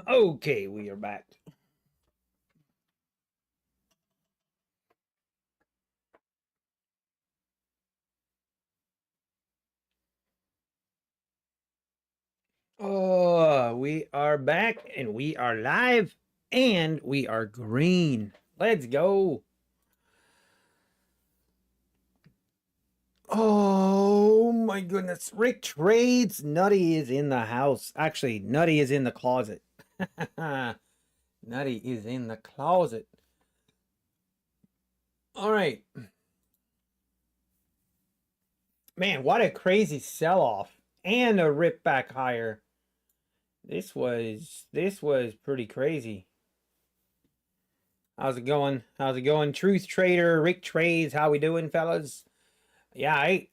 Okay, we are back. Oh, we are back and we are live and we are green. Let's go. Oh my goodness. Rick trades. Nutty is in the house. Actually, Nutty is in the closet. Nutty is in the closet. All right. Man, what a crazy sell-off and a rip back higher. This was pretty crazy. How's it going? How's it going? Truth Trader, Rick Trades, how we doing, fellas? Yeah, I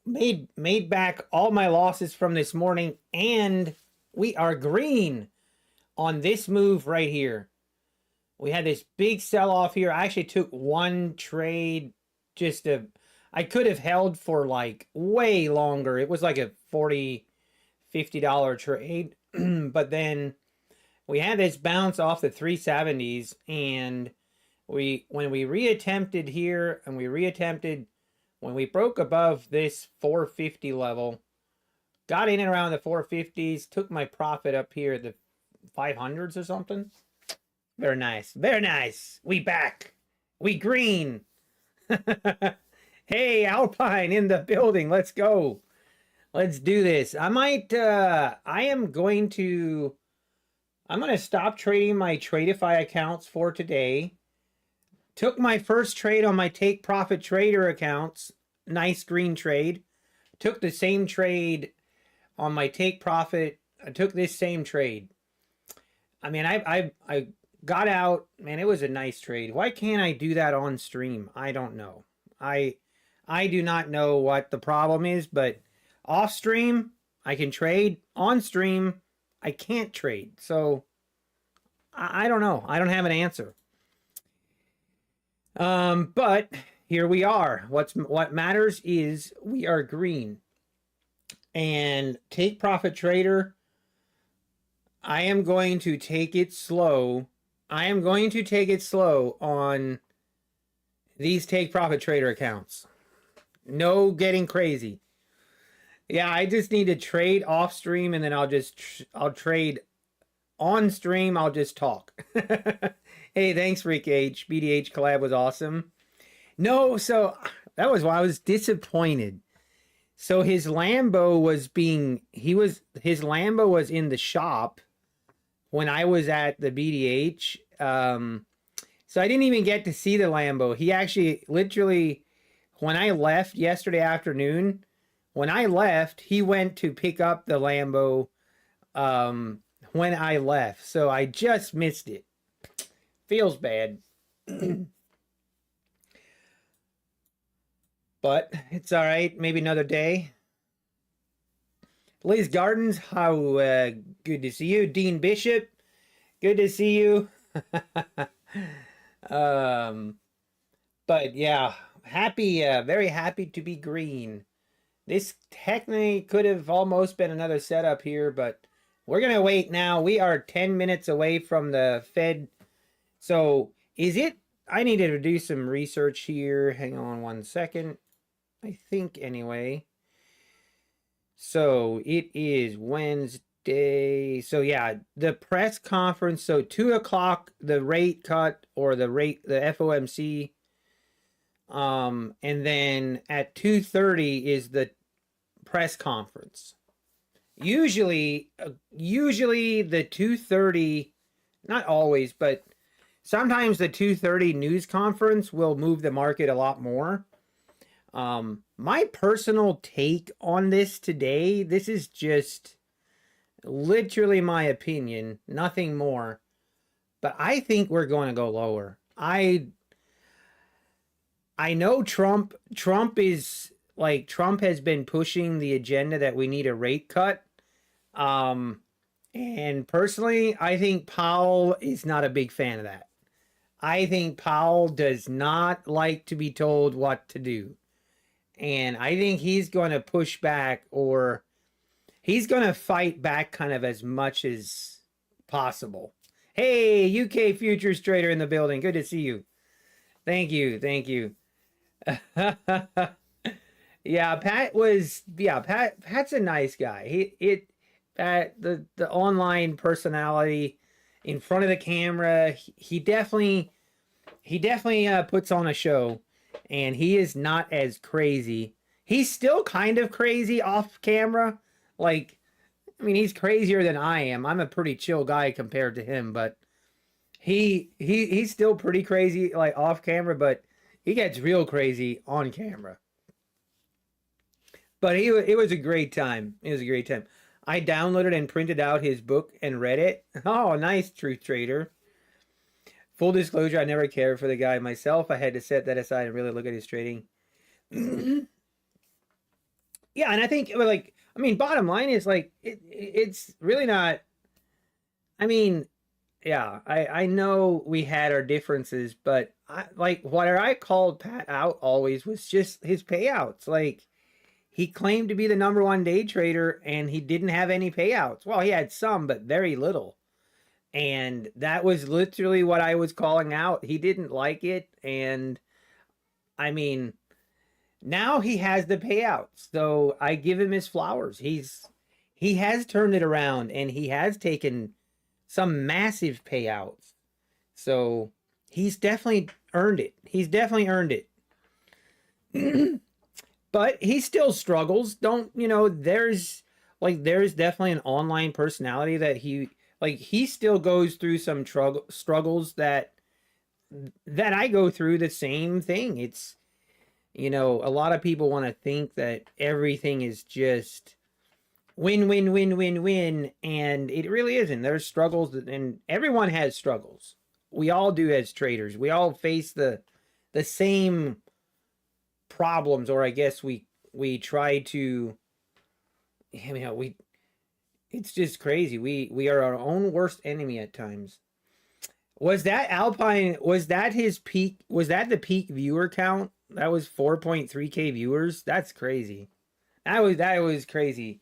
made back all my losses from this morning, and we are green on this move right here. We had this big sell-off here. I actually took one trade just to, I could have held for like way longer. It was like a $40, $50 trade. But then we had this bounce off the 370s, and when we reattempted here, and we reattempted when we broke above this 450 level, got in and around the 450s, took my profit up here at the 500s or something. Very nice. Very nice. We back. We green. Hey, Alpine in the building. Let's go. Let's do this. I'm going to stop trading my Tradeify accounts for today. Took my first trade on my Take Profit Trader accounts. Nice green trade. Took the same trade on my Take Profit. I took this same trade. I mean, I got out. Man, it was a nice trade. Why can't I do that on stream? I don't know. I do not know what the problem is, but off stream, I can trade. On stream, I can't trade. So, I don't know. I don't have an answer. But here we are. What matters is we are green. And Take Profit Trader, I am going to take it slow. I am going to take it slow on these Take Profit Trader accounts. No getting crazy. Yeah, I just need to trade off stream, and then I'll trade on stream. I'll just talk. Hey, thanks, Rick H. BDH collab was awesome. No, so that was why I was disappointed. So his Lambo was in the shop when I was at the BDH. So I didn't even get to see the Lambo. He actually literally, when I left yesterday afternoon, he went to pick up the Lambo when I left. So I just missed it. Feels bad. But it's all right. Maybe another day. Liz Gardens, how good to see you. Dean Bishop, good to see you. But yeah, happy, very happy to be green. This technically could have almost been another setup here, but we're going to wait now. We are 10 minutes away from the Fed. So is it, I needed to do some research here. Hang on one second. I think anyway. So it is Wednesday. So yeah, the press conference. So 2 o'clock, the rate cut or the FOMC. And then at 2:30 is the press conference. Usually the 2:30, not always, but sometimes the 2:30 news conference will move the market a lot more. My personal take on this today, this is just literally my opinion, nothing more. But I think we're going to go lower. I know Trump has been pushing the agenda that we need a rate cut. And personally, I think Powell is not a big fan of that. I think Powell does not like to be told what to do. And I think he's going to push back, or he's going to fight back kind of as much as possible. Hey, UK futures trader in the building. Good to see you. Thank you. Thank you. Yeah, Pat's a nice guy. The online personality in front of the camera, he definitely puts on a show, and he is not as crazy. He's still kind of crazy off camera. Like, I mean, he's crazier than I am. I'm a pretty chill guy compared to him, but he's still pretty crazy like off camera, but he gets real crazy on camera. But it was a great time. It was a great time. I downloaded and printed out his book and read it. Oh, nice, Truth Trader. Full disclosure, I never cared for the guy myself. I had to set that aside and really look at his trading. Yeah, and I think, like, I mean, bottom line is, like, it's really not, I mean, yeah, I know we had our differences, but what I called Pat out always was just his payouts. Like, he claimed to be the #1 day trader, and he didn't have any payouts. Well, he had some, but very little. And that was literally what I was calling out. He didn't like it. And I mean, now he has the payouts. So I give him his flowers. He has turned it around, and he has taken some massive payouts. So he's definitely earned it. He's definitely earned it. But he still struggles. There's definitely an online personality that he still goes through some struggles that I go through the same thing. It's, a lot of people want to think that everything is just win, win, win, win, win. And it really isn't. There's struggles, and everyone has struggles. We all do as traders. We all face the same problems, or I guess we try to, it's just crazy. We are our own worst enemy at times. Was that Alpine, was that his peak, was that the peak viewer count? That was 4.3k viewers. That's crazy. That was crazy.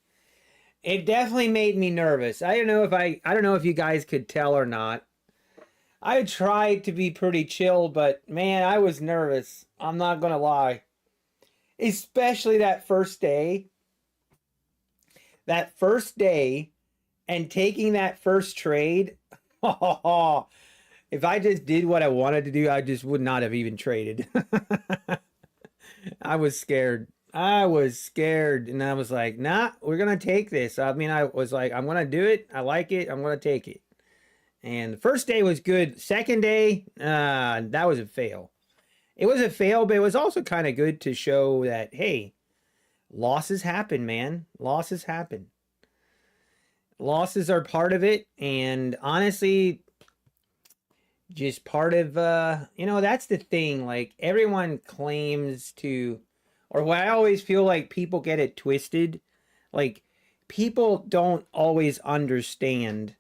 It definitely made me nervous. I don't know if you guys could tell or not. I tried to be pretty chill, but man, I was nervous. I'm not gonna lie. Especially that first day. That first day and taking that first trade. If I just did what I wanted to do, I just would not have even traded. I was scared. And I was like, nah, we're going to take this. I mean, I was like, I'm going to do it. I like it. I'm going to take it. And the first day was good. Second day, that was a fail. It was a fail, but it was also kind of good to show that, hey, losses happen, man. Losses happen. Losses are part of it. And honestly, just part of, that's the thing. Like, everyone claims to, or what I always feel like people get it twisted. Like, people don't always understand.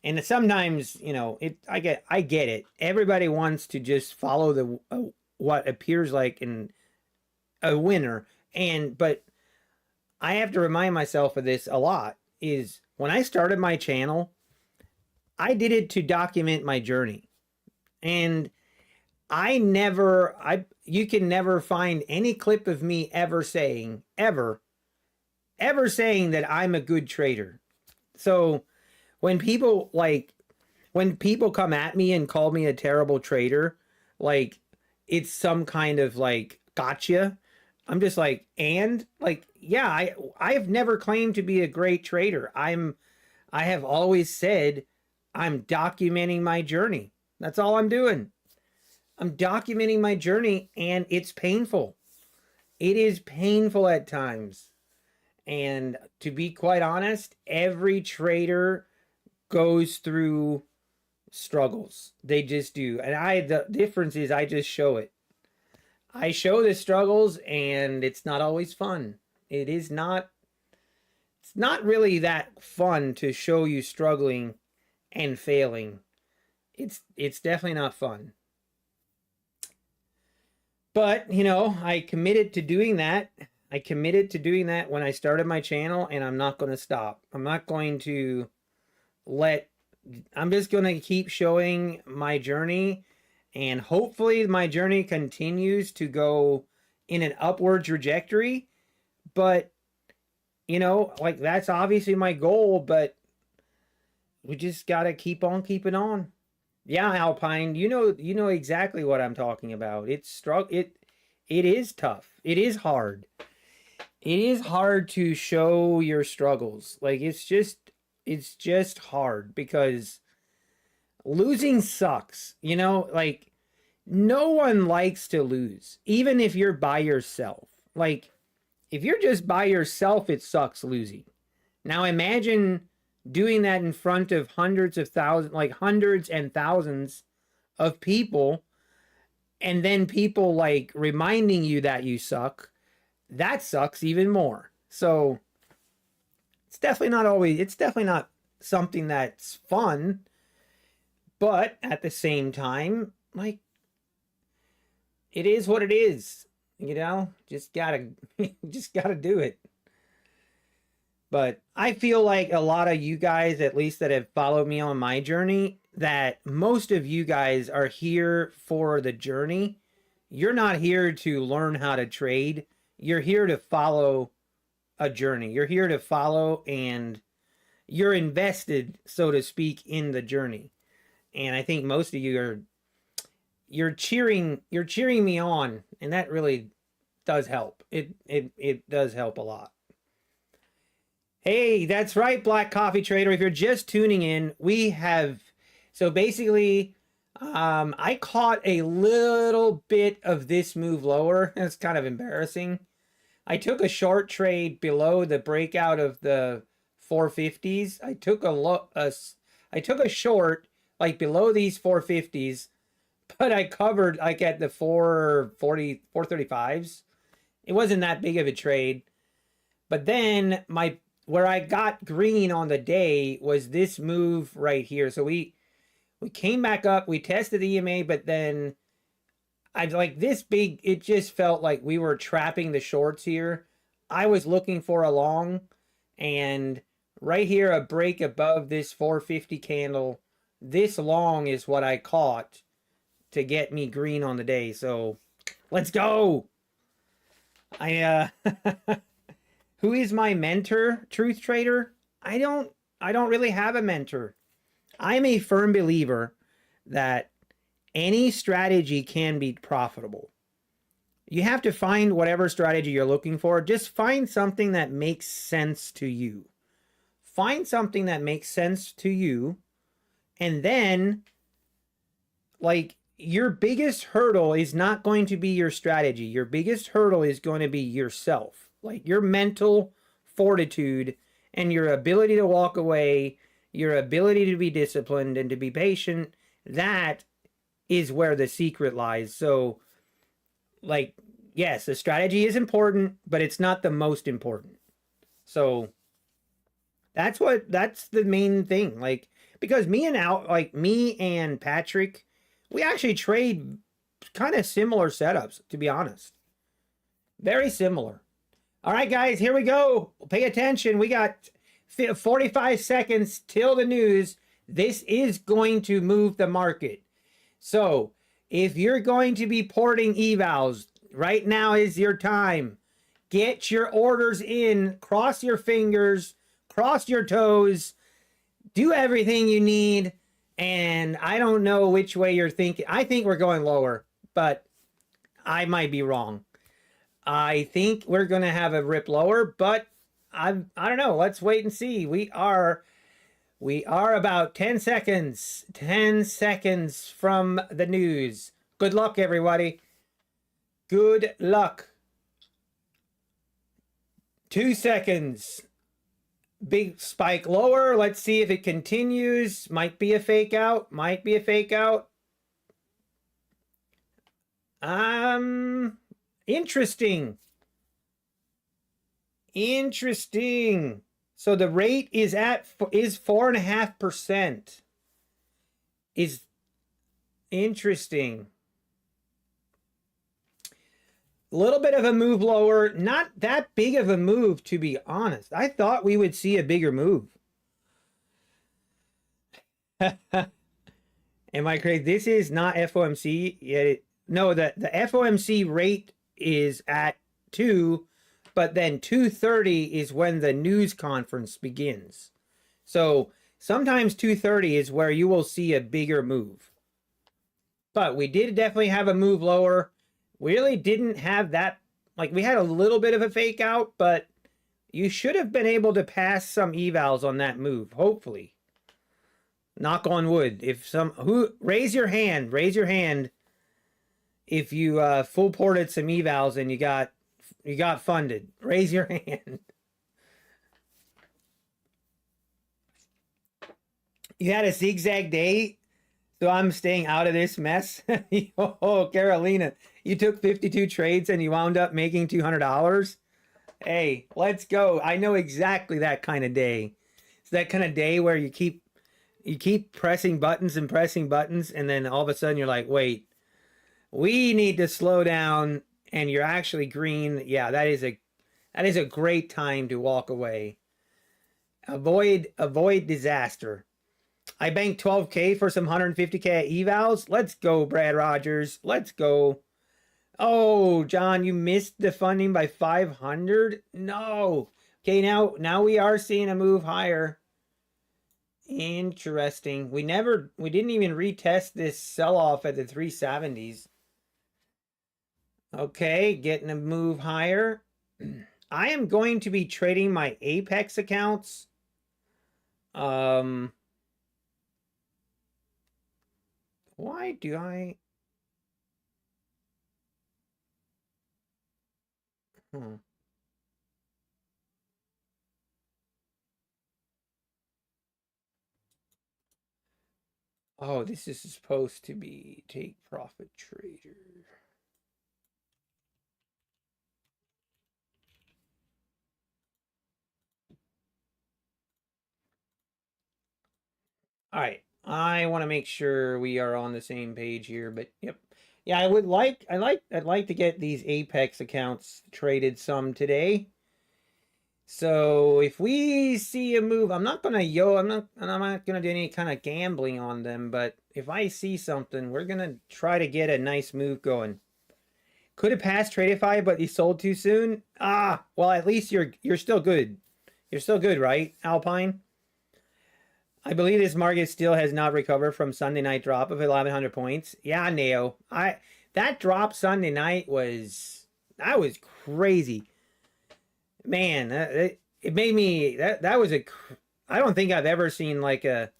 And sometimes, I get it. Everybody wants to just follow the what appears like a winner. But I have to remind myself of this a lot, is when I started my channel, I did it to document my journey. And you can never find any clip of me ever saying that I'm a good trader. So when people come at me and call me a terrible trader, like it's some kind of like gotcha, I'm just like, yeah, I've never claimed to be a great trader. I have always said I'm documenting my journey. That's all I'm doing. I'm documenting my journey, and it's painful. It is painful at times. And to be quite honest, every trader goes through struggles. They just do. And the difference is I just show it. I show the struggles, and it's not always fun. It's not really that fun to show you struggling and failing. It's definitely not fun. But, I committed to doing that. I committed to doing that when I started my channel, and I'm not going to stop. I'm not going to let, I'm just going to keep showing my journey, and hopefully my journey continues to go in an upward trajectory. But, you know, like, that's obviously my goal, but we just got to keep on keeping on. Yeah, Alpine, you know exactly what I'm talking about. It is tough. It is hard. It is hard to show your struggles. Like, it's just hard because losing sucks. You know, like, no one likes to lose, even if you're by yourself. Like, if you're just by yourself, it sucks losing. Now imagine doing that in front of hundreds of thousands, like hundreds and thousands of people, and then people like reminding you that you suck. That sucks even more. So it's definitely not something that's fun, but at the same time, like, it is what it is. You know, just gotta do it. But I feel like a lot of you guys, at least that have followed me on my journey, that most of you guys are here for the journey. You're not here to learn how to trade. You're here to follow a journey. You're here to follow, and you're invested, so to speak, in the journey. And I think most of you are, you're cheering me on, and that really does help. It does help a lot. Hey, that's right, Black Coffee Trader. If you're just tuning in, we have, so basically, I caught a little bit of this move lower. It's kind of embarrassing. I took a short trade below the breakout of the 450s. I took a short like below these 450s, but I covered like at the 440, 435s. It wasn't that big of a trade. But then where I got green on the day was this move right here. So we came back up, we tested the EMA, but then I like this big, it just felt like we were trapping the shorts here. I was looking for a long, and right here, a break above this 450 candle, this long is what I caught to get me green on the day. So let's go. Who is my mentor, Truth Trader? I don't really have a mentor. I'm a firm believer that any strategy can be profitable. You have to find whatever strategy you're looking for. Just find something that makes sense to you. Find something that makes sense to you, and then, like, your biggest hurdle is not going to be your strategy. Your biggest hurdle is going to be yourself. Like, your mental fortitude and your ability to walk away, your ability to be disciplined and to be patient. That is where the secret lies. So, like, yes, the strategy is important, but it's not the most important. So that's the main thing. Like, because me and Patrick, we actually trade kind of similar setups, to be honest. Very similar. All right, guys, here we go. Pay attention. We got 45 seconds till the news. This is going to move the market. So if you're going to be porting evals, right now is your time. Get your orders in, cross your fingers, cross your toes, do everything you need. And I don't know which way you're thinking. I think we're going lower, but I might be wrong. I think we're going to have a rip lower, but I don't know. Let's wait and see. We are about 10 seconds from the news. Good luck, everybody. Good luck. 2 seconds. Big spike lower. Let's see if it continues. Might be a fake out. Interesting. So the rate is 4.5%. Is interesting. little bit of a move lower. Not that big of a move, to be honest. I thought we would see a bigger move. Am I crazy? This is not FOMC yet. No, the FOMC rate is at 2, but then 2:30 is when the news conference begins. So sometimes 2:30 is where you will see a bigger move. But we did definitely have a move lower. We really didn't have that. Like, we had a little bit of a fake out, but you should have been able to pass some evals on that move, hopefully. Knock on wood. If raise your hand if you full ported some evals and you got funded. Raise your hand. You had a zigzag day, so I'm staying out of this mess. Oh, Carolina, you took 52 trades and you wound up making $200. Hey, let's go. I know exactly that kind of day. It's that kind of day where you keep pressing buttons and pressing buttons, and then all of a sudden you're like, wait, we need to slow down, and you're actually green. Yeah, that is a great time to walk away. Avoid disaster. I banked 12K for some 150K evals. Let's go, Brad Rogers. Let's go. Oh, John, you missed the funding by 500? No. Okay, now we are seeing a move higher. Interesting. We didn't even retest this sell-off at the 370s. Okay, getting a move higher. I am going to be trading my Apex accounts. Why do I... Oh, this is supposed to be take profit trader. All right, I want to make sure we are on the same page here, but yep. Yeah, I'd like to get these Apex accounts traded some today. So if we see a move, I'm not gonna do any kind of gambling on them, but if I see something, we're gonna try to get a nice move going. Could have passed Tradeify, but you sold too soon. Well, at least you're still good. You're still good, right, Alpine? I believe this market still has not recovered from Sunday night drop of 1,100 points. Yeah, Neo. That drop Sunday night was crazy. Man, it made me that was I don't think I've ever seen like an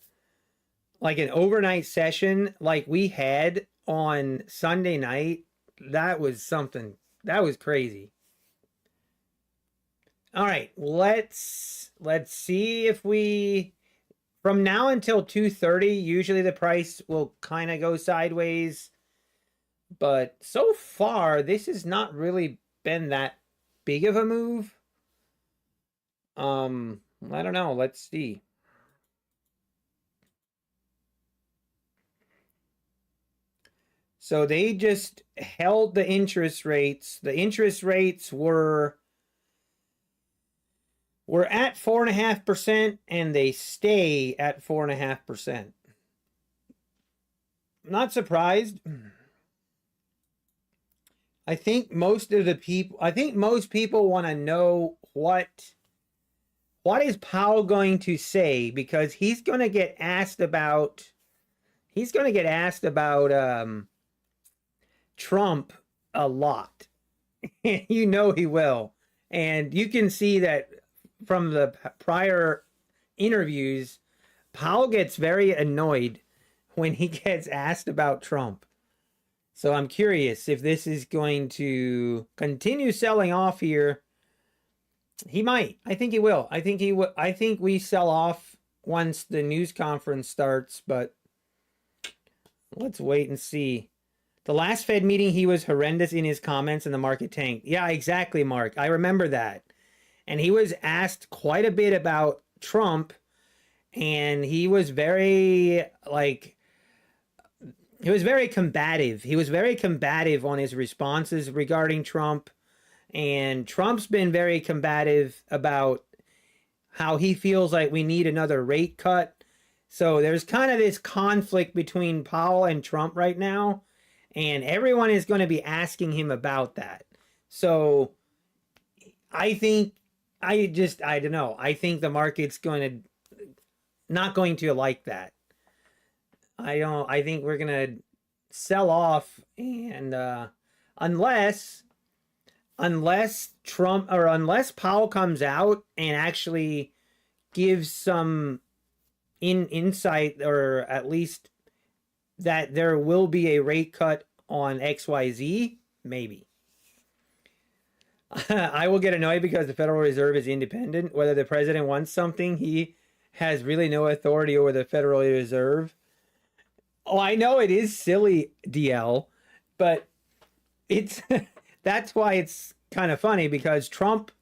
overnight session like we had on Sunday night. That was something. That was crazy. All right, let's see if we, from now until 2:30, usually the price will kind of go sideways. But so far, this has not really been that big of a move. I don't know. Let's see. So they just held the interest rates. The interest rates were at 4.5%, and they stay at 4.5%. Not surprised. I think most people want to know what is Powell going to say, because he's going to get asked about Trump a lot. You know he will. And you can see that from the prior interviews, Powell gets very annoyed when he gets asked about Trump. So I'm curious if this is going to continue selling off here. He might. I think he will. I think we sell off once the news conference starts, but let's wait and see. The last Fed meeting, he was horrendous in his comments and the market tanked. Yeah, exactly, Mark. I remember that. And he was asked quite a bit about Trump, and he was very, like, he was very combative. He was very combative on his responses regarding Trump. And Trump's been very combative about how he feels like we need another rate cut. So there's kind of this conflict between Powell and Trump right now. And everyone is going to be asking him about that. So I think, I don't know. I think the market's not going to like that. I think we're going to sell off, and unless Trump, or unless Powell comes out and actually gives some insight, or at least that there will be a rate cut on XYZ, maybe. I will get annoyed because the Federal Reserve is independent. Whether the president wants something, he has really no authority over the Federal Reserve. Oh, I know it is silly, DL, but it's that's why it's kind of funny, because Trump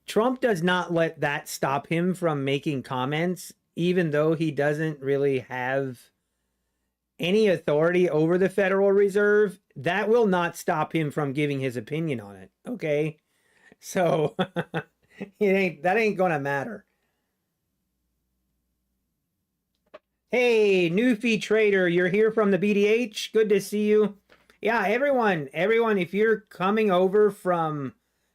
does not let that stop him from making comments, even though he doesn't really have any authority over the Federal Reserve. That will not stop him from giving his opinion on it. Okay, so that ain't gonna matter. Hey, Newfie Trader, you're here from the BDH. Good to see you. Yeah, everyone, if you're coming over from,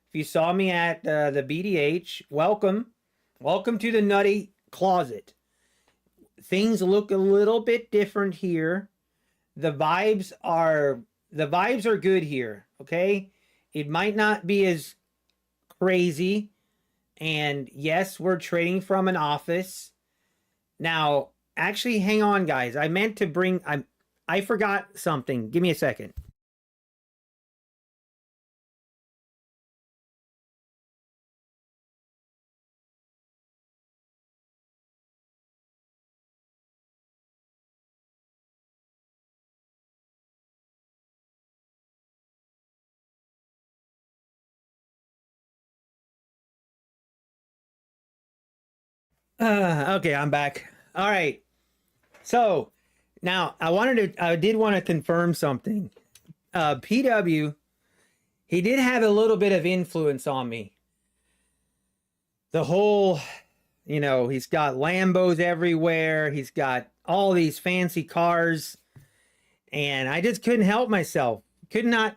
if you saw me at the BDH, welcome. Welcome to the Nutty Closet. Things look a little bit different here. The vibes are good here, okay? It might not be as crazy. And yes, we're trading from an office. Now, actually, hang on, guys. I meant to bring, I forgot something. Give me a second. Okay, I'm back. All right. So now I did want to confirm something. PW, he did have a little bit of influence on me. The whole, he's got Lambos everywhere. He's got all these fancy cars. And I just couldn't help myself. Could not.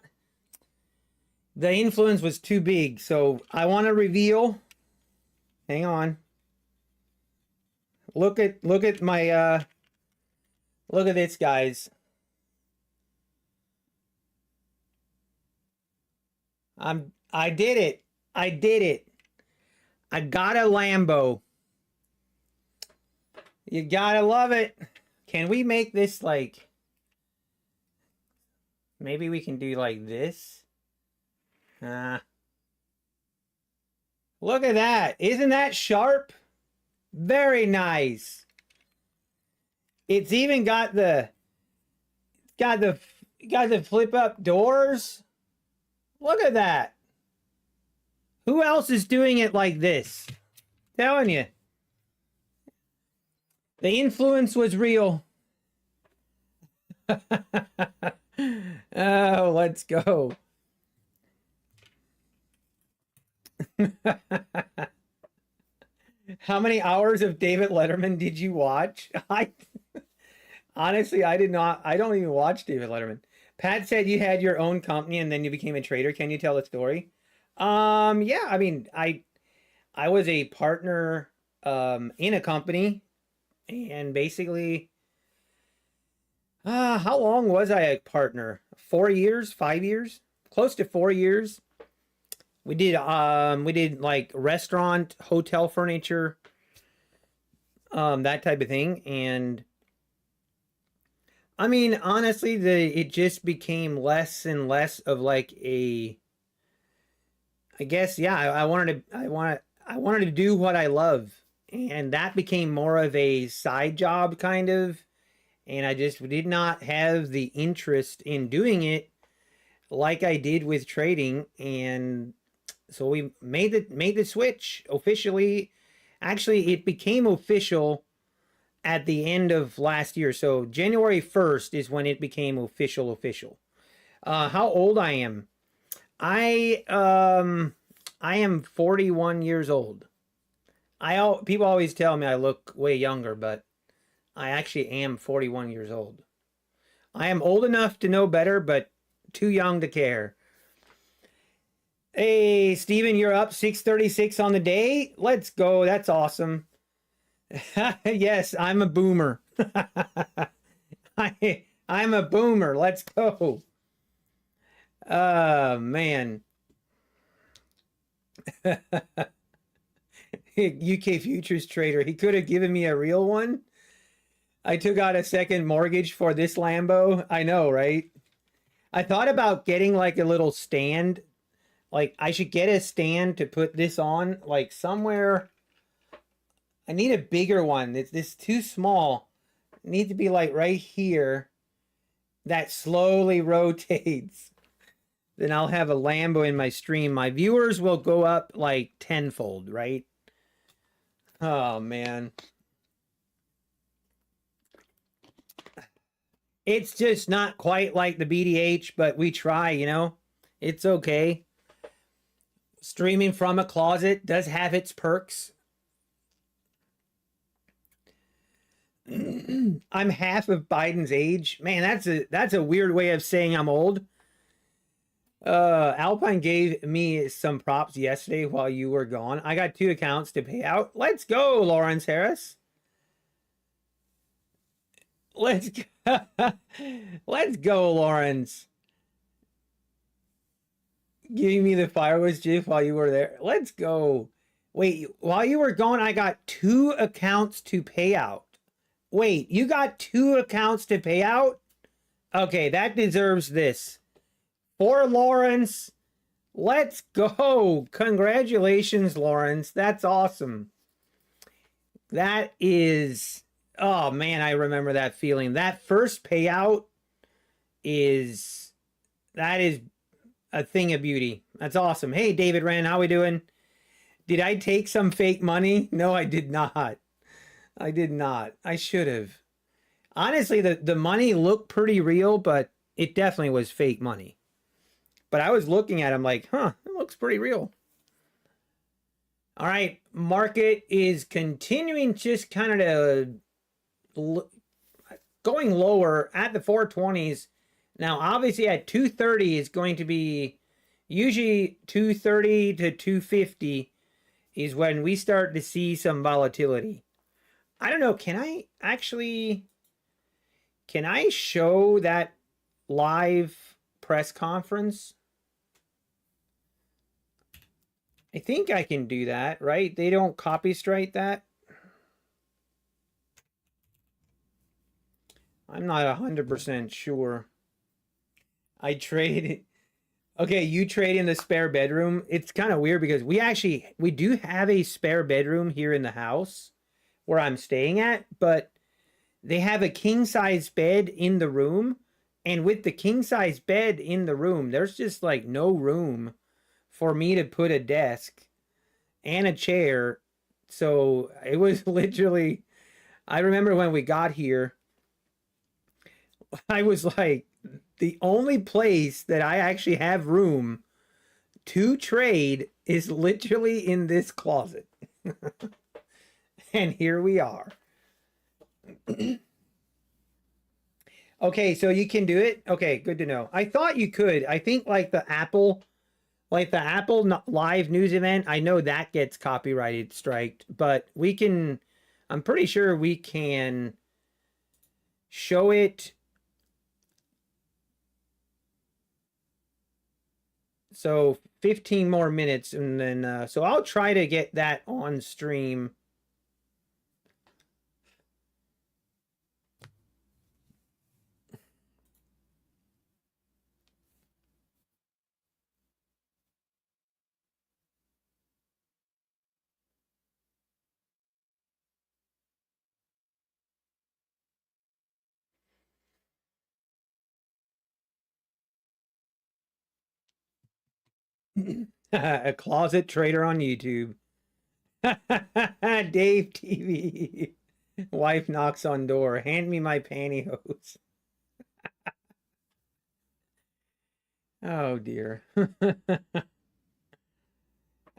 The influence was too big. So I want to reveal. Hang on. Look at my look at this, guys. I did it. I got a Lambo. You gotta love it. Can we make this like, maybe we can do like this? Look at that. Isn't that sharp? Very nice. It's even got the flip up doors. Look at that. Who else is doing it like this? Telling you. The influence was real. Oh, let's go. How many hours of David Letterman did you watch? Honestly, I did not. I don't even watch David Letterman. Pat said you had your own company and then you became a trader. Can you tell the story? Yeah, I mean, I was a partner in a company, and basically, how long was I a partner? 4 years, 5 years, close to 4 years. We did like restaurant, hotel furniture, that type of thing. And I mean, honestly, it just became less and less of like a, I guess, yeah, I wanted to do what I love, and that became more of a side job kind of, and I just did not have the interest in doing it like I did with trading. And so we made the switch officially. Actually, it became official at the end of last year. So January 1st is when it became official. How old I am? I am 41 years old. People always tell me I look way younger, but I actually am 41 years old. I am old enough to know better, but too young to care. Hey, Steven, you're up 6:36 on the day. Let's go. That's awesome. Yes, I'm a boomer. I'm a boomer. Let's go. Man. UK futures trader. He could have given me a real one. I took out a second mortgage for this Lambo. I know, right? I thought about getting like a little stand. Like I should get a stand to put this on, like somewhere. I need a bigger one. This too small. It needs to be like right here. That slowly rotates. Then I'll have a Lambo in my stream. My viewers will go up like tenfold, right? Oh man. It's just not quite like the BDH, but we try, you know? It's okay. Streaming from a closet does have its perks. I'm half of Biden's age. Man, that's a weird way of saying I'm old. Alpine gave me some props yesterday while you were gone. I got 2 accounts to pay out. Let's go, Lawrence Harris. Let's go. Let's go, Lawrence. Giving me the fireworks GIF while you were there. Let's go. Wait, while you were gone, I got 2 accounts to pay out. Wait, you got 2 accounts to pay out? Okay, that deserves this. For Lawrence, let's go. Congratulations, Lawrence. That's awesome. That is, oh man, I remember that feeling. That first payout that is a thing of beauty. That's awesome. Hey, David Rand, how we doing? Did I take some fake money? No, I did not. I did not. I should have. Honestly, the money looked pretty real, but it definitely was fake money. But I was looking at him like, huh, it looks pretty real. All right, market is continuing just kind of going lower at the 420s. Now, obviously at 230 is going to be usually 230 to 250 is when we start to see some volatility. I don't know, can I show that live press conference? I think I can do that, right? They don't copy strike that. I'm not 100% sure. I trade. Okay, you trade in the spare bedroom. It's kind of weird because we do have a spare bedroom here in the house where I'm staying at, but they have a king size bed in the room. And with the king size bed in the room, there's just like no room for me to put a desk and a chair. So it was literally, I remember when we got here, I was like, the only place that I actually have room to trade is literally in this closet. And here we are. Okay, so you can do it? Okay, good to know. I thought you could. I think like the Apple live news event, I know that gets copyrighted striked, but we can, I'm pretty sure we can show it. So 15 more minutes and then, so I'll try to get that on stream. A closet trader on YouTube. Dave TV. Wife knocks on door. Hand me my pantyhose. Oh dear.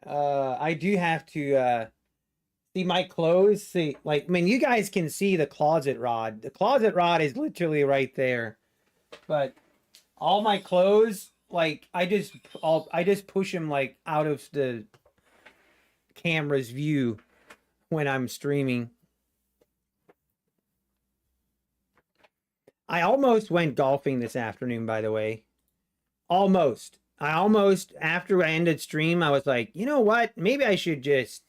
I do have to see my clothes. See, like, I mean, you guys can see the closet rod. The closet rod is literally right there. But all my clothes, like, I just push them like out of the camera's view when I'm streaming. I almost went golfing this afternoon, by the way. Almost. I almost, after I ended stream, I was like, you know what? Maybe I should just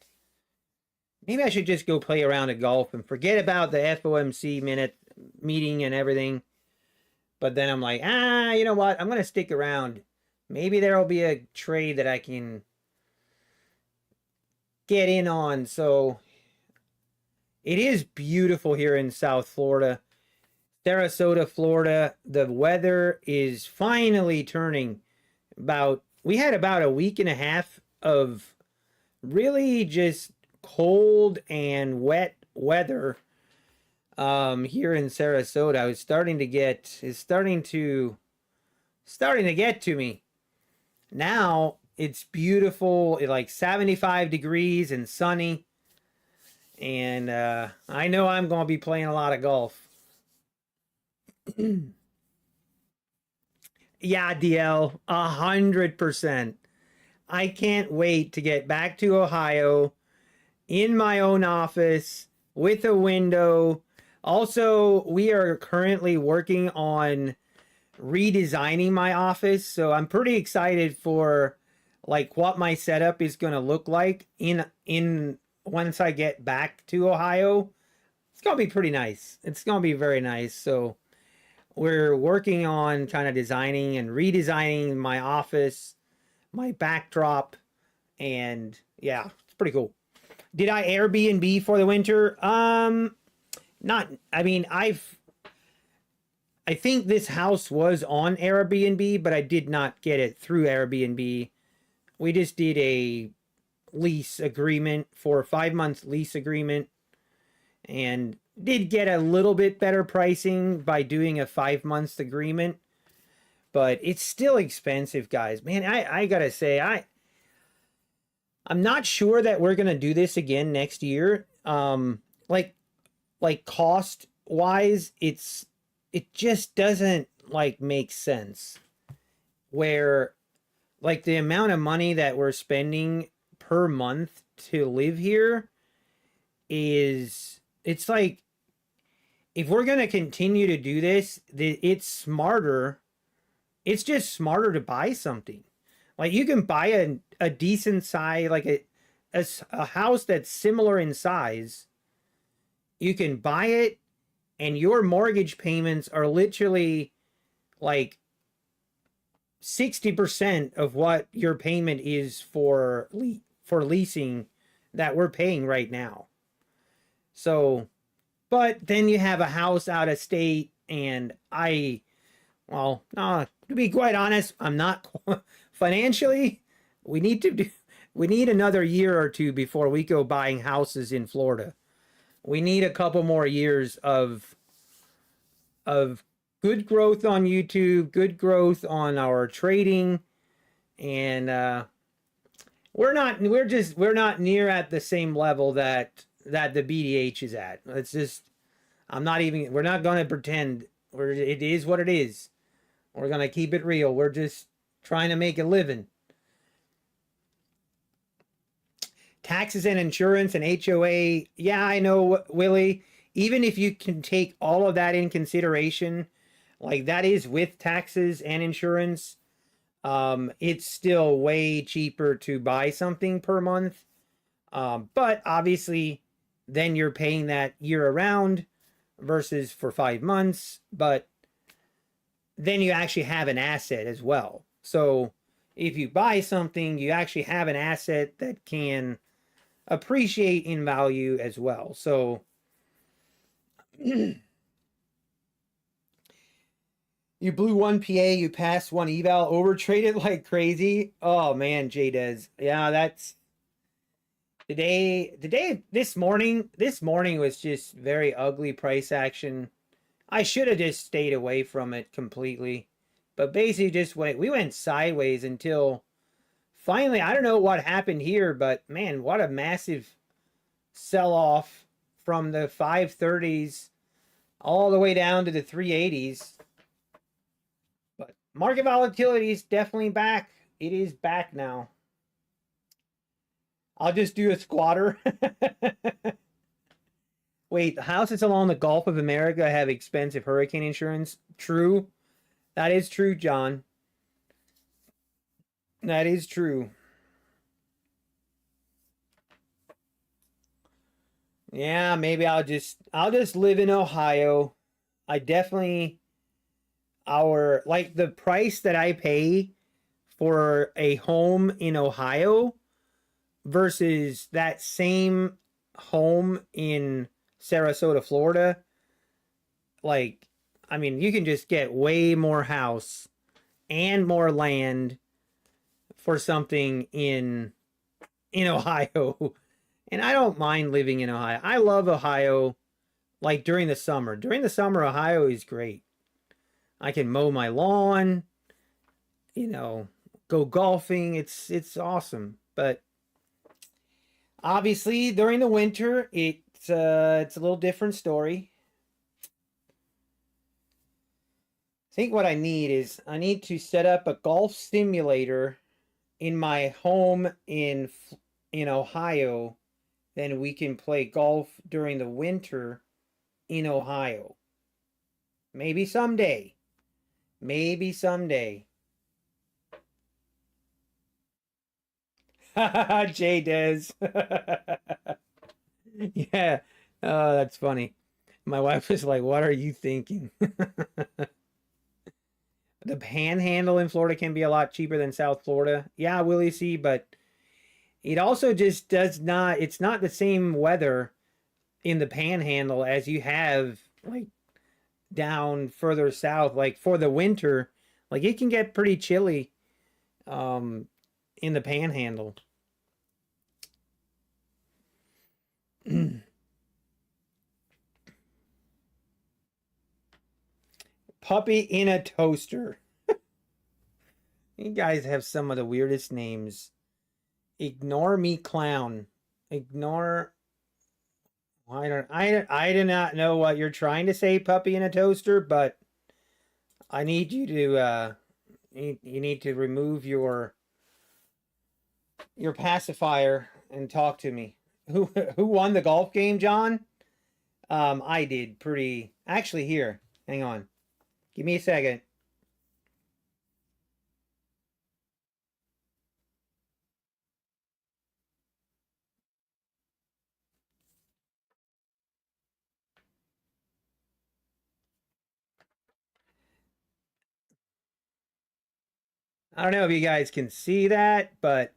go play around at golf and forget about the FOMC meeting and everything. But then I'm like, you know what? I'm going to stick around. Maybe there'll be a trade that I can get in on. So it is beautiful here in South Florida. Sarasota, Florida. The weather is finally turning. We had about a week and a half of really just cold and wet weather here in Sarasota. It's starting to get to me. Now it's beautiful. It's like 75 degrees and sunny. And I know I'm going to be playing a lot of golf. Yeah, DL, 100%. I can't wait to get back to Ohio in my own office with a window. Also, we are currently working on redesigning my office, so I'm pretty excited for like what my setup is going to look like in once I get back to Ohio. It's going to be pretty nice. It's going to be very nice. So we're working on kind of designing and redesigning my office, my backdrop, and yeah, it's pretty cool. Did I Airbnb for the winter? Not, I mean, I think this house was on Airbnb, but I did not get it through Airbnb. We just did a lease agreement for a 5-month lease agreement and did get a little bit better pricing by doing a 5 months agreement, but it's still expensive, guys. Man, I gotta say, I'm not sure that we're gonna do this again next year. Like cost wise, it just doesn't like make sense. Where like the amount of money that we're spending per month to live here it's like, if we're going to continue to do this, it's smarter. It's just smarter to buy something. Like you can buy a decent size, like a house that's similar in size. You can buy it and your mortgage payments are literally like 60% of what your payment is for leasing that we're paying right now. So, but then you have a house out of state, and no, to be quite honest, I'm not financially. We need another year or two before we go buying houses in Florida. We need a couple more years of good growth on YouTube, good growth on our trading, and we're not near at the same level that the BDH is at. It's just, we're not going to pretend. It is what it is. We're going to keep it real. We're just trying to make a living. Taxes and insurance and HOA. Yeah, I know, Willie. Even if you can take all of that in consideration, like that is with taxes and insurance, it's still way cheaper to buy something per month. But obviously, then you're paying that year around versus for 5 months. But then you actually have an asset as well. So if you buy something, you actually have an asset that can appreciate in value as well. So you blew one PA, you passed one eval, over traded like crazy. Oh man, J-Dez. Yeah, This morning was just very ugly price action. I should have just stayed away from it completely. But basically we went sideways until finally, I don't know what happened here, but man, what a massive sell-off from the 530s all the way down to the 380s. But market volatility is definitely back. It is back now. I'll just do a squatter. Wait, the houses along the Gulf of America have expensive hurricane insurance. True. That is true, John. That is true. Yeah, maybe I'll just live in Ohio. I definitely like the price that I pay for a home in Ohio versus that same home in Sarasota, Florida. Like, I mean, you can just get way more house and more land for something in Ohio. And I don't mind living in Ohio. I love Ohio, like during the summer. During the summer, Ohio is great. I can mow my lawn, go golfing. It's awesome. But obviously, during the winter, it's a little different story. I think what I need to set up a golf simulator in my home in Ohio. Then we can play golf during the winter in Ohio. Maybe someday. Maybe someday. Jay Dez. Yeah. Oh, that's funny. My wife was like, what are you thinking? The panhandle in Florida can be a lot cheaper than South Florida. Yeah, Willie C, but it also just it's not the same weather in the panhandle as you have like down further south. Like for the winter, like it can get pretty chilly in the panhandle. Puppy in a toaster. You guys have some of the weirdest names. Ignore me, clown. Ignore. I do not know what you're trying to say, puppy in a toaster, but I need you to you need to remove your pacifier and talk to me. Who won the golf game, John? I did pretty actually here. Hang on. Give me a second. I don't know if you guys can see that, but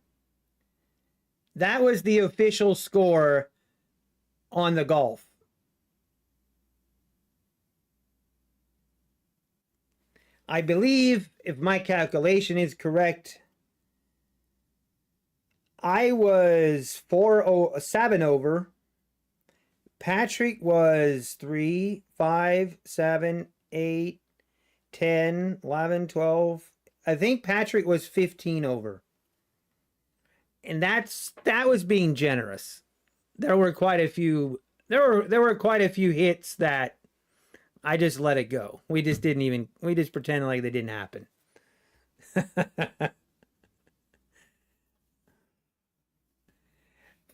that was the official score on the golf. I believe, if my calculation is correct, I was 7 over. Patrick was 3, 5, 7, 8, 10, 11, 12. I think Patrick was 15 over. And that was being generous. There were quite a few hits that I just let it go. We just pretended like they didn't happen.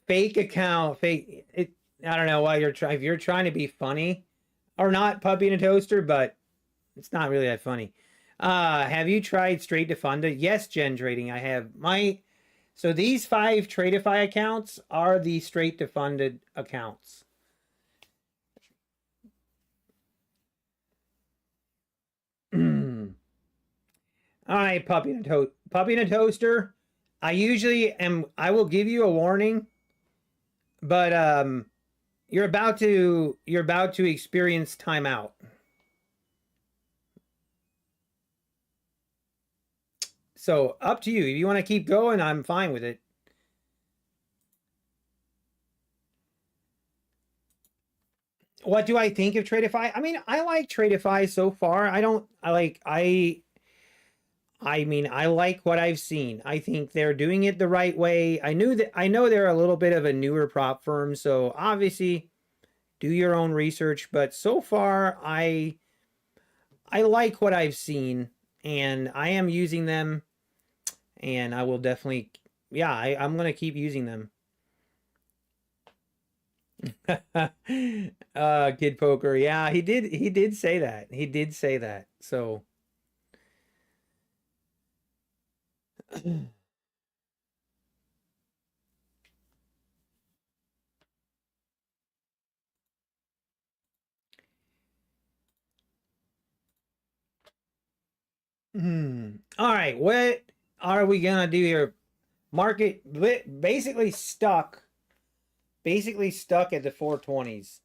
Fake account, fake it. I don't know why if you're trying to be funny or not, puppy in a toaster, but it's not really that funny. Have you tried straight to funded? Yes, Gen Trading. I have so these 5 Tradeify accounts are the straight to funded accounts. All right, puppy in a toaster. I will give you a warning, but you're about to experience timeout. So up to you. If you want to keep going, I'm fine with it. What do I think of Tradeify? I mean, I like Tradeify so far. I don't. I mean, I like what I've seen. I think they're doing it the right way. I know they're a little bit of a newer prop firm, so obviously do your own research. But so far, I like what I've seen, and I am using them, and I will definitely, yeah, I'm gonna keep using them. Kid Poker, yeah, he did say that. He did say that. So, all right, what are we gonna do here? Market basically stuck at the 420s.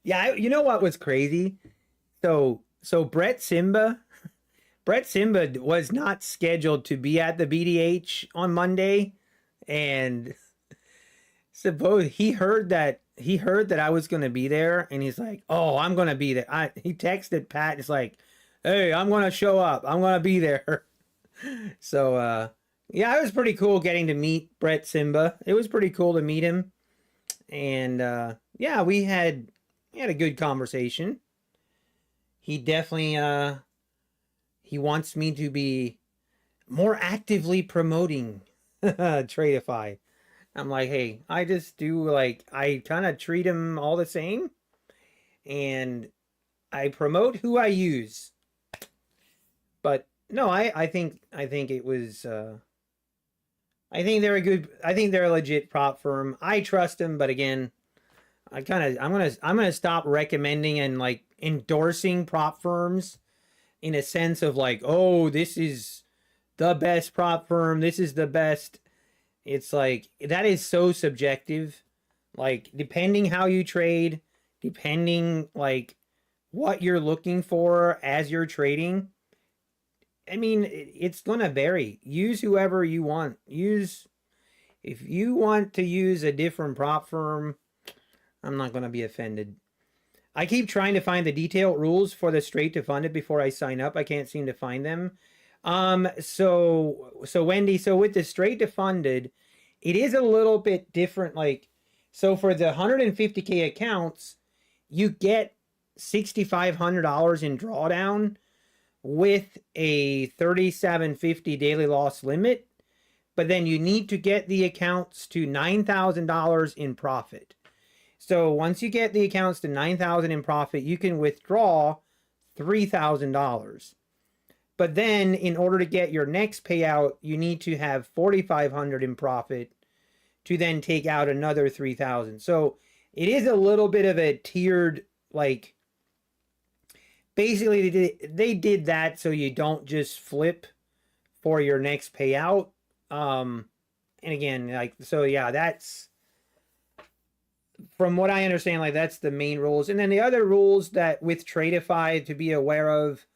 Yeah, you know what was crazy? So Brett Simba was not scheduled to be at the BDH on Monday, and suppose he heard that I was going to be there, and he's like, "Oh, I'm going to be there." He texted Pat. It's like, "Hey, I'm going to show up. I'm going to be there." So yeah, it was pretty cool getting to meet Brett Simba. It was pretty cool to meet him, and yeah, we had a good conversation. He definitely he wants me to be more actively promoting Tradeify. I'm like, hey, I just do like I kind of treat them all the same, and I promote who I use. But no, I think it was I think they're a good I think they're a legit prop firm. I trust them, but again, I'm gonna stop recommending and like endorsing prop firms in a sense of like, oh, this is the best prop firm. This is the best. It's like that is so subjective. Like depending how you trade, depending like what you're looking for as you're trading. I mean, it's gonna vary. Use whoever you want. Use if you want to use a different prop firm, I'm not gonna be offended. I keep trying to find the detailed rules for the straight to funded before I sign up. I can't seem to find them. So Wendy, so with the straight to funded, it is a little bit different. Like, so for the 150K accounts, you get $6,500 in drawdown with a 3750 daily loss limit, but then you need to get the accounts to $9,000 in profit. So once you get the accounts to 9,000 in profit, you can withdraw $3,000. But then in order to get your next payout, you need to have 4,500 in profit to then take out another 3,000. So it is a little bit of a tiered, like basically they did that so you don't just flip for your next payout. And again, like so yeah, that's from what I understand, like that's the main rules. And then the other rules that with Tradeify to be aware of,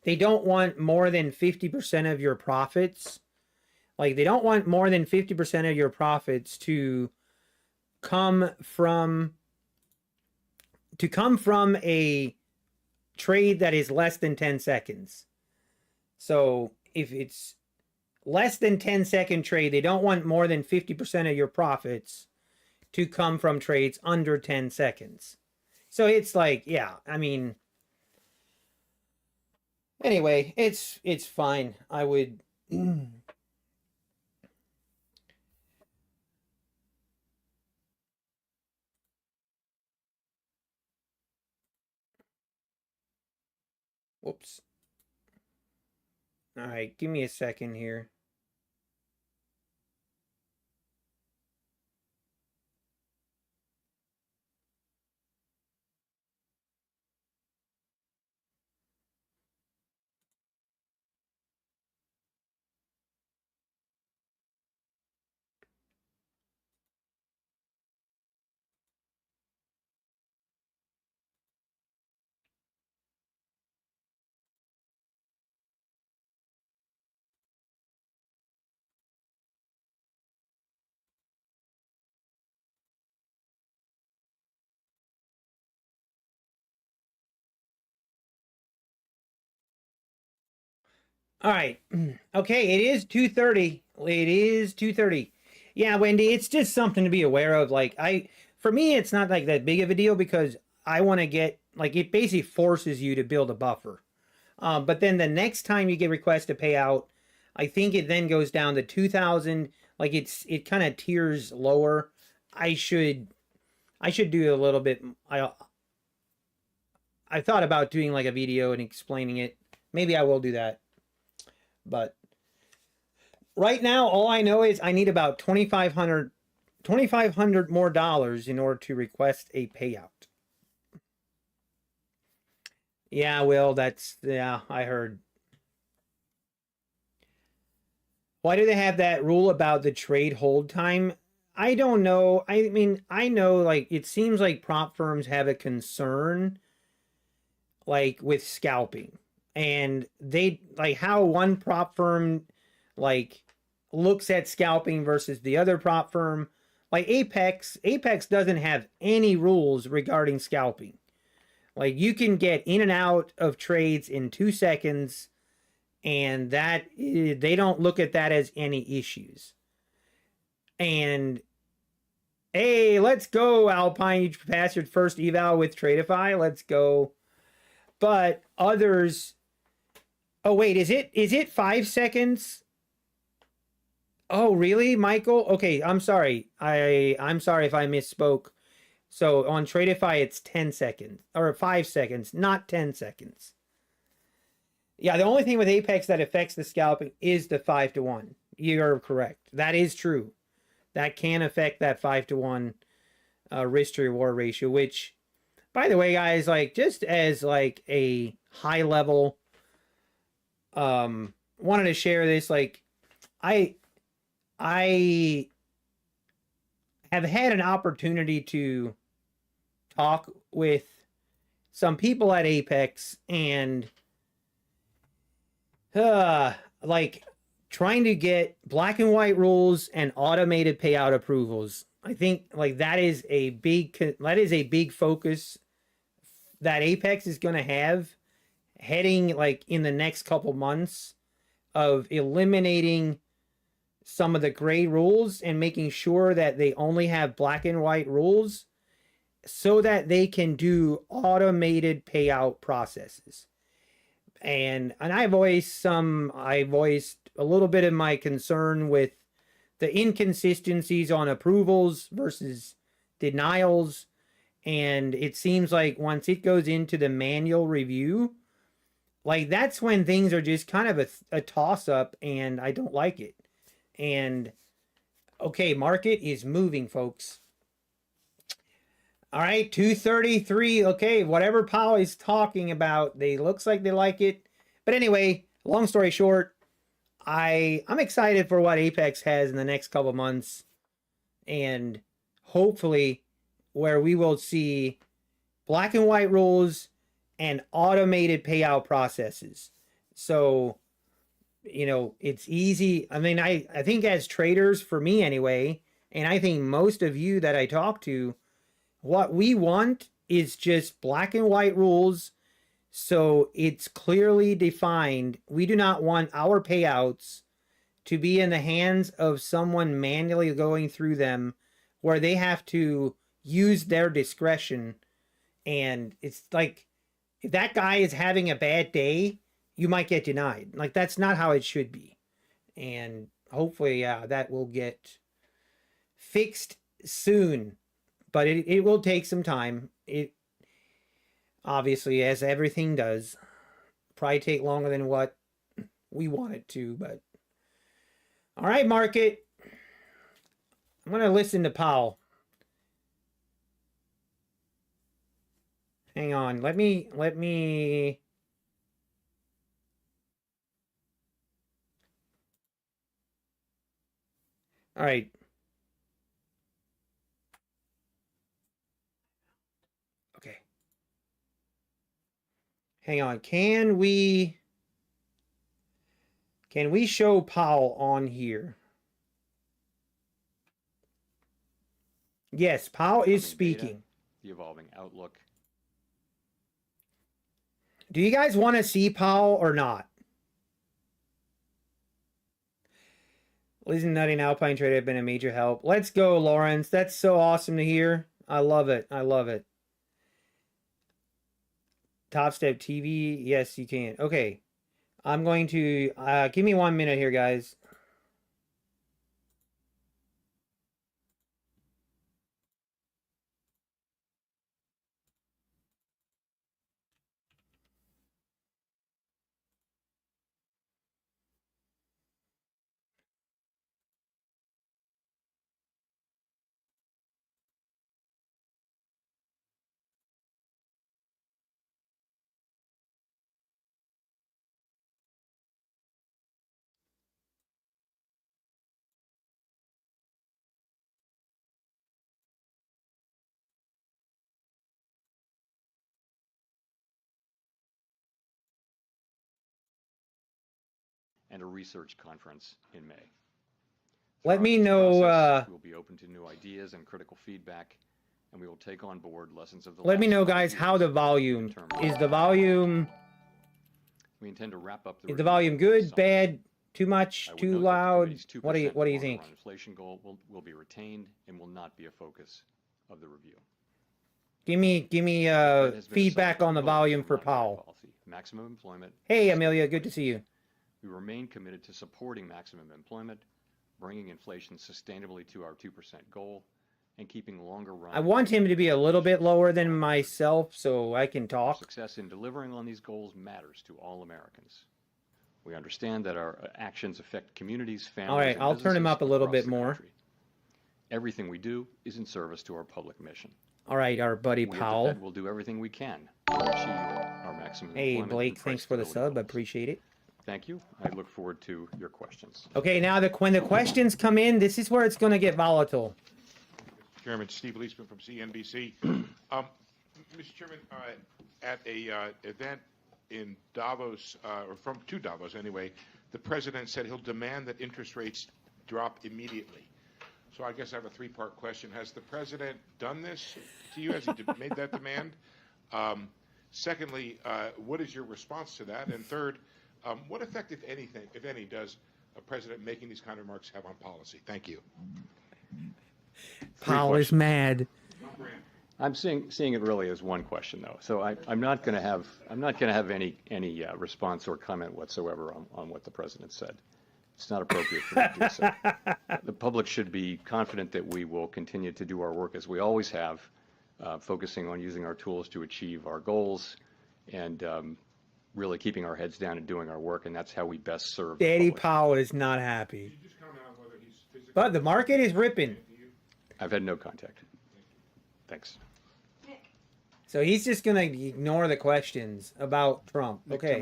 they don't want more than 50% of your profits. Like they don't want more than 50% of your profits come from come from a trade that is less than 10 seconds. So if it's less than 10-second trade, they don't want more than 50% of your profits to come from trades under 10 seconds. So it's like, yeah, I mean, anyway, it's fine. I would whoops. All right, give me a second here. All right. Okay, it is 2:30. It is 2:30. Yeah, Wendy, it's just something to be aware of. Like for me, it's not like that big of a deal because I want to get like it basically forces you to build a buffer. But then the next time you get request to pay out, I think it then goes down to 2,000. Like it kind of tiers lower. I should do a little bit. I thought about doing like a video and explaining it. Maybe I will do that. But right now, all I know is I need about $2,500 more dollars in order to request a payout. Yeah, Will, yeah, I heard. Why do they have that rule about the trade hold time? I don't know. I mean, I know like it seems like prop firms have a concern like with scalping. And they like how one prop firm like looks at scalping versus the other prop firm. Like Apex doesn't have any rules regarding scalping. Like you can get in and out of trades in 2 seconds and that they don't look at that as any issues. And hey, let's go Alpine, you passed your first eval with Tradeify. Let's go. But others, oh wait, is it 5 seconds? Oh, really, Michael? Okay, I'm sorry. I'm sorry if I misspoke. So on Tradeify, it's 10 seconds or 5 seconds, not 10 seconds. Yeah, the only thing with Apex that affects the scalping is the 5-to-1. You're correct. That is true. That can affect that 5-to-1 risk to reward ratio, which, by the way, guys, like just as like a high level, wanted to share this. Like, I have had an opportunity to talk with some people at Apex and like trying to get black and white rules and automated payout approvals. I think like that is a big focus that Apex is going to have heading like in the next couple months of eliminating some of the gray rules and making sure that they only have black and white rules so that they can do automated payout processes. And I voiced a little bit of my concern with the inconsistencies on approvals versus denials. And it seems like once it goes into the manual review, like that's when things are just kind of a toss up and I don't like it. And okay, market is moving, folks. All right, 233. Okay, whatever Powell is talking about, they looks like they like it. But anyway, long story short, I'm excited for what Apex has in the next couple months, and hopefully where we will see black and white rules and automated payout processes. So, you know, it's easy. I mean, I think as traders, for me anyway, and I think most of you that I talk to, what we want is just black and white rules. So it's clearly defined. We do not want our payouts to be in the hands of someone manually going through them where they have to use their discretion. And it's like, if that guy is having a bad day, you might get denied. Like, that's not how it should be. And hopefully, that will get fixed soon. But it will take some time. It obviously, as everything does, probably take longer than what we want it to. But all right, market. I'm going to listen to Powell. Hang on. Let me. All right. Okay. Hang on. Can we show Powell on here? Yes, Powell is speaking. The evolving outlook. Do you guys want to see Powell or not? Liz and Nutty and Alpine Trade have been a major help. Let's go, Lawrence. That's so awesome to hear. I love it. I love it. Top Step TV. Yes, you can. Okay. I'm going to give me 1 minute here, guys. And a research conference in May. Let me know. We'll be open to new ideas and critical feedback, and we will take on board lessons of the. Let me know, guys, how the volume is. The volume. We intend to wrap up the. Is the volume good, bad, too much, too loud? What do you think? Inflation goal will be retained and will not be a focus of the review. Give me feedback on the volume for Powell. Maximum employment. Hey, Amelia, good to see you. We remain committed to supporting maximum employment, bringing inflation sustainably to our 2% goal, and keeping longer run. I want him to be a little bit lower than myself so I can talk. Success in delivering on these goals matters to all Americans. We understand that our actions affect communities, families, all right, and I'll turn him up a little bit more. Country. Everything we do is in service to our public mission. All right, our buddy Powell. We at the Fed will do everything we can to achieve our maximum Hey, Blake, thanks for the sub. I appreciate it. Thank you. I look forward to your questions. Okay, now when the questions come in, this is where it's going to get volatile. Mr. Chairman, Steve Leisman from CNBC. Mr. Chairman, at a event in Davos, or to Davos anyway, the president said he'll demand that interest rates drop immediately. So I guess I have a three-part question. Has the president done this to you? Has he made that demand? Secondly, what is your response to that? And third, what effect, if any, does a president making these kind of remarks have on policy? Thank you. Powell is mad. I'm seeing it really as one question, though. So I'm not going to have any response or comment whatsoever on what the president said. It's not appropriate for me to do so. The public should be confident that we will continue to do our work as we always have, focusing on using our tools to achieve our goals and really keeping our heads down and doing our work, and that's how we best serve. Daddy Powell is not happy. But the market is ripping. I've had no contact. Thanks. So he's just going to ignore the questions about Trump. Okay.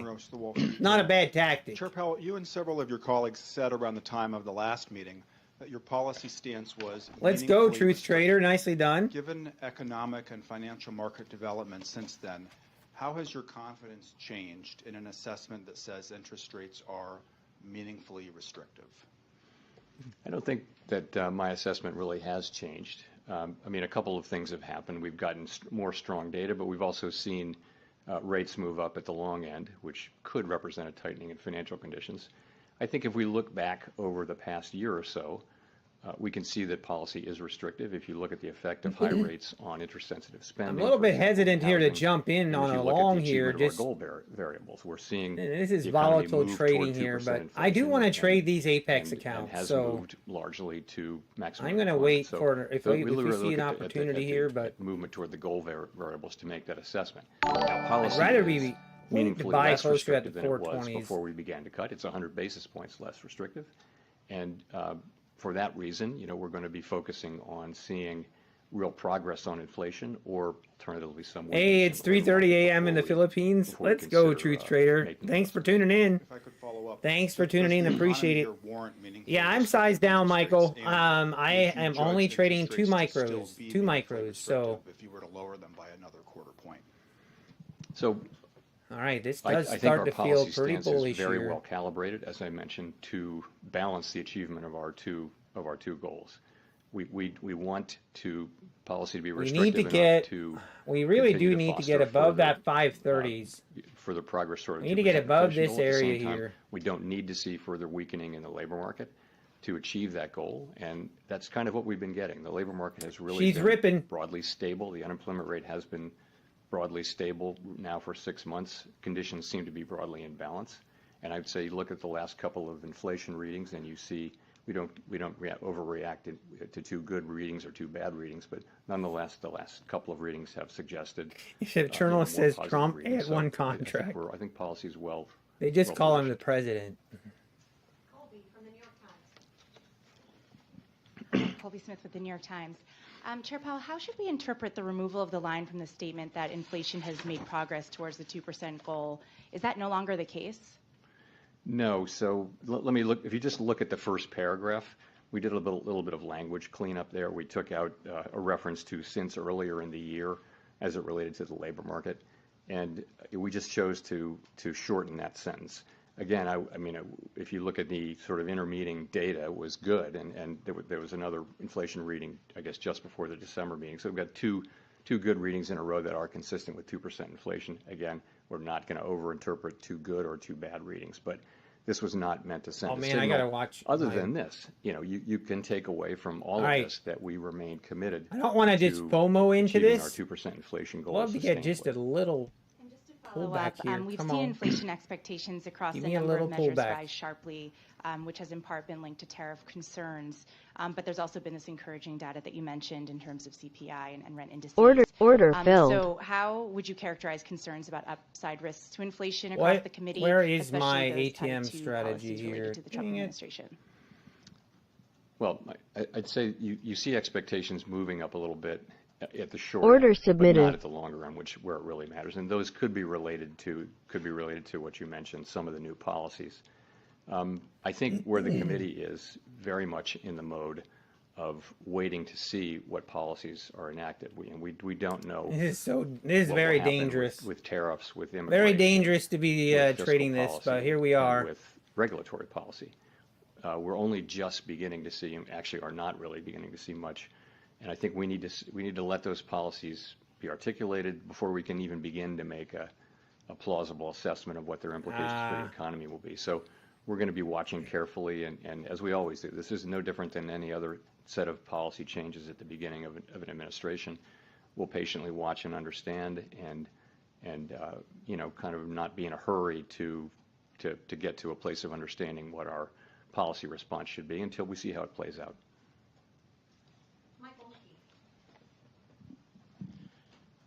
Not a bad tactic. Chair Powell, you and several of your colleagues said around the time of the last meeting that your policy stance was... Let's go, Truth Trader. Nicely done. Given economic and financial market development since then, how has your confidence changed in an assessment that says interest rates are meaningfully restrictive? I don't think that my assessment really has changed. I mean, a couple of things have happened. We've gotten more strong data, but we've also seen rates move up at the long end, which could represent a tightening in financial conditions. I think if we look back over the past year or so, we can see that policy is restrictive. If you look at the effect of high rates on interest-sensitive spending. I'm a little bit hesitant here to jump in on a long here. Just goal variables, we're seeing this is volatile trading here, but I do want to trade these Apex accounts. Has so moved largely to maximum. I'm going to wait for if we see an opportunity here, but movement toward the goal variables to make that assessment. Now, policy I'd rather be meaningfully buy less closer at the restrictive than it was 420s before we began to cut. It's 100 basis points less restrictive, and for that reason, we're going to be focusing on seeing real progress on inflation, or alternatively some. Hey, it's 3:30 a.m. in the Philippines. Let's go, Truth Trader. Thanks for tuning in. If I could follow up. Thanks for tuning in. Appreciate it. Yeah, I'm sized down, Michael. I am only trading two micros. So if you were to lower them by another quarter point. So. All right, this I does think start our to feel policy pretty stance bullish is very here. well calibrated, as I mentioned, to balance the achievement of our two goals. We want policy to be restrictive enough to we really continue do to need to get foster above further, that 530s. Further progress toward. We need to get above this At the area same time, here. We don't need to see further weakening in the labor market. to achieve that goal, and that's kind of what we've been getting. The labor market has really She's been ripping. broadly stable. The unemployment rate has been broadly stable now for 6 months. Conditions seem to be broadly in balance. And I'd say look at the last couple of inflation readings, and you see we don't overreact to two good readings or two bad readings, but nonetheless, the last couple of readings have suggested. The journalist says more Trump positive readings. had one I contract. I think policy is well. They just well call him the positioned. president. Colby Smith with the New York Times. Chair Powell, how should we interpret the removal of the line from the statement that inflation has made progress towards the 2% goal? Is that no longer the case? No. So let me look. If you just look at the first paragraph, we did a little bit of language cleanup there. We took out a reference to since earlier in the year as it related to the labor market, and we just chose to shorten that sentence. Again, I mean, if you look at the sort of intermeeting data, it was good, and there was another inflation reading, I guess, just before the December meeting. So we've got two good readings in a row that are consistent with 2% inflation. Again, we're not going to overinterpret two good or two bad readings, but this was not meant to send Oh a man, signal. I gotta watch. Other than this, you can take away from all of this that we remain committed. I don't want to just FOMO into achieving this. Our 2% inflation goal. Love to get just a little. And just to follow Pullback up, here. we've Come seen on. inflation expectations across Give a me a number little of measures pullback. rise sharply, which has in part been linked to tariff concerns. But there's also been this encouraging data that you mentioned in terms of CPI and rent indices. Order filled. So how would you characterize concerns about upside risks to inflation across the committee? Where is especially my those tied ATM to strategy policies related here? to the Trump Dang it. administration? Well, I'd say you see expectations moving up a little bit at the short Order end, submitted. but not at the longer end, where it really matters. And those could be related to what you mentioned, some of the new policies. I think where the committee is very much in the mode of waiting to see what policies are enacted. We don't know. This is what very will happen dangerous. with tariffs, with immigration. Very dangerous to be with fiscal trading this, policy, but here we and are. with regulatory policy. We're only just beginning to see, actually are not really beginning to see much, and I think we need to let those policies be articulated before we can even begin to make a plausible assessment of what their implications for the economy will be. So we're going to be watching carefully, and as we always do, this is no different than any other set of policy changes at the beginning of an administration. We'll patiently watch and understand, and kind of not be in a hurry to get to a place of understanding what our policy response should be until we see how it plays out.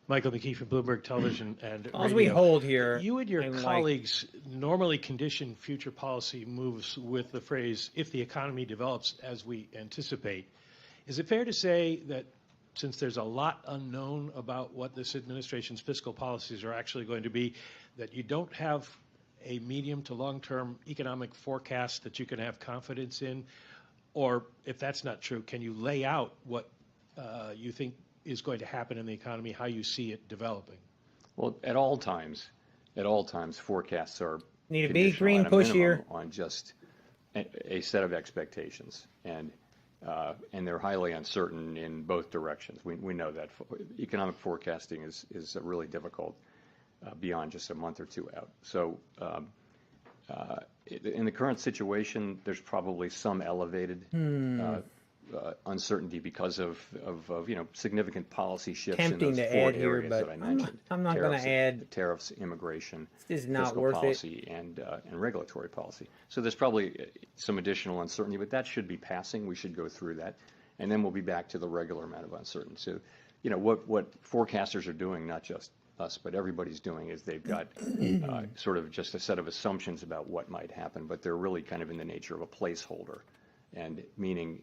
Michael McKee from Bloomberg Television and As we Radio. hold here, You and your and colleagues normally condition future policy moves with the phrase, if the economy develops as we anticipate. Is it fair to say that since there's a lot unknown about what this administration's fiscal policies are actually going to be, that you don't have a medium to long-term economic forecast that you can have confidence in? Or if that's not true, can you lay out what you think is going to happen in the economy, how you see it developing? Well, at all times, forecasts are Need a big conditional green at a push minimum here. on just a set of expectations, and they're highly uncertain in both directions. We know that economic forecasting is really difficult beyond just a month or two out. So in the current situation, there's probably some elevated uncertainty because of significant policy shifts Tempting in those to four add here, areas but that I mentioned. I'm not going to add. Tariffs, immigration, This is not fiscal worth it. policy, and regulatory policy. So there's probably some additional uncertainty, but that should be passing. We should go through that, and then we'll be back to the regular amount of uncertainty. So, what forecasters are doing, not just us, but everybody's doing, is they've got sort of just a set of assumptions about what might happen, but they're really kind of in the nature of a placeholder, and meaning,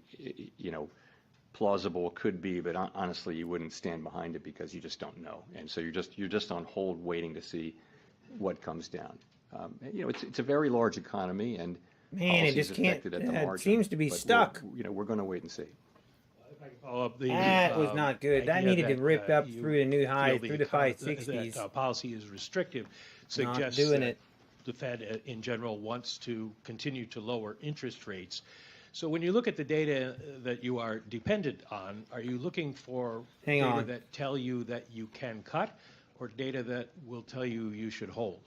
plausible could be, but honestly, you wouldn't stand behind it because you just don't know, and so you're just on hold waiting to see what comes down. It's a very large economy, and Man, it policies just can't. affected at the It margin, seems to be but stuck. we're going to wait and see. If I can follow up, That was not good. That idea needed to rip up you through the new highs, feel through the econ- 560s. That policy is restrictive, suggests doing that it. the Fed in general wants to continue to lower interest rates. So when you look at the data that you are dependent on, are you looking for Hang data on. that tell you that you can cut, or data that will tell you you should hold?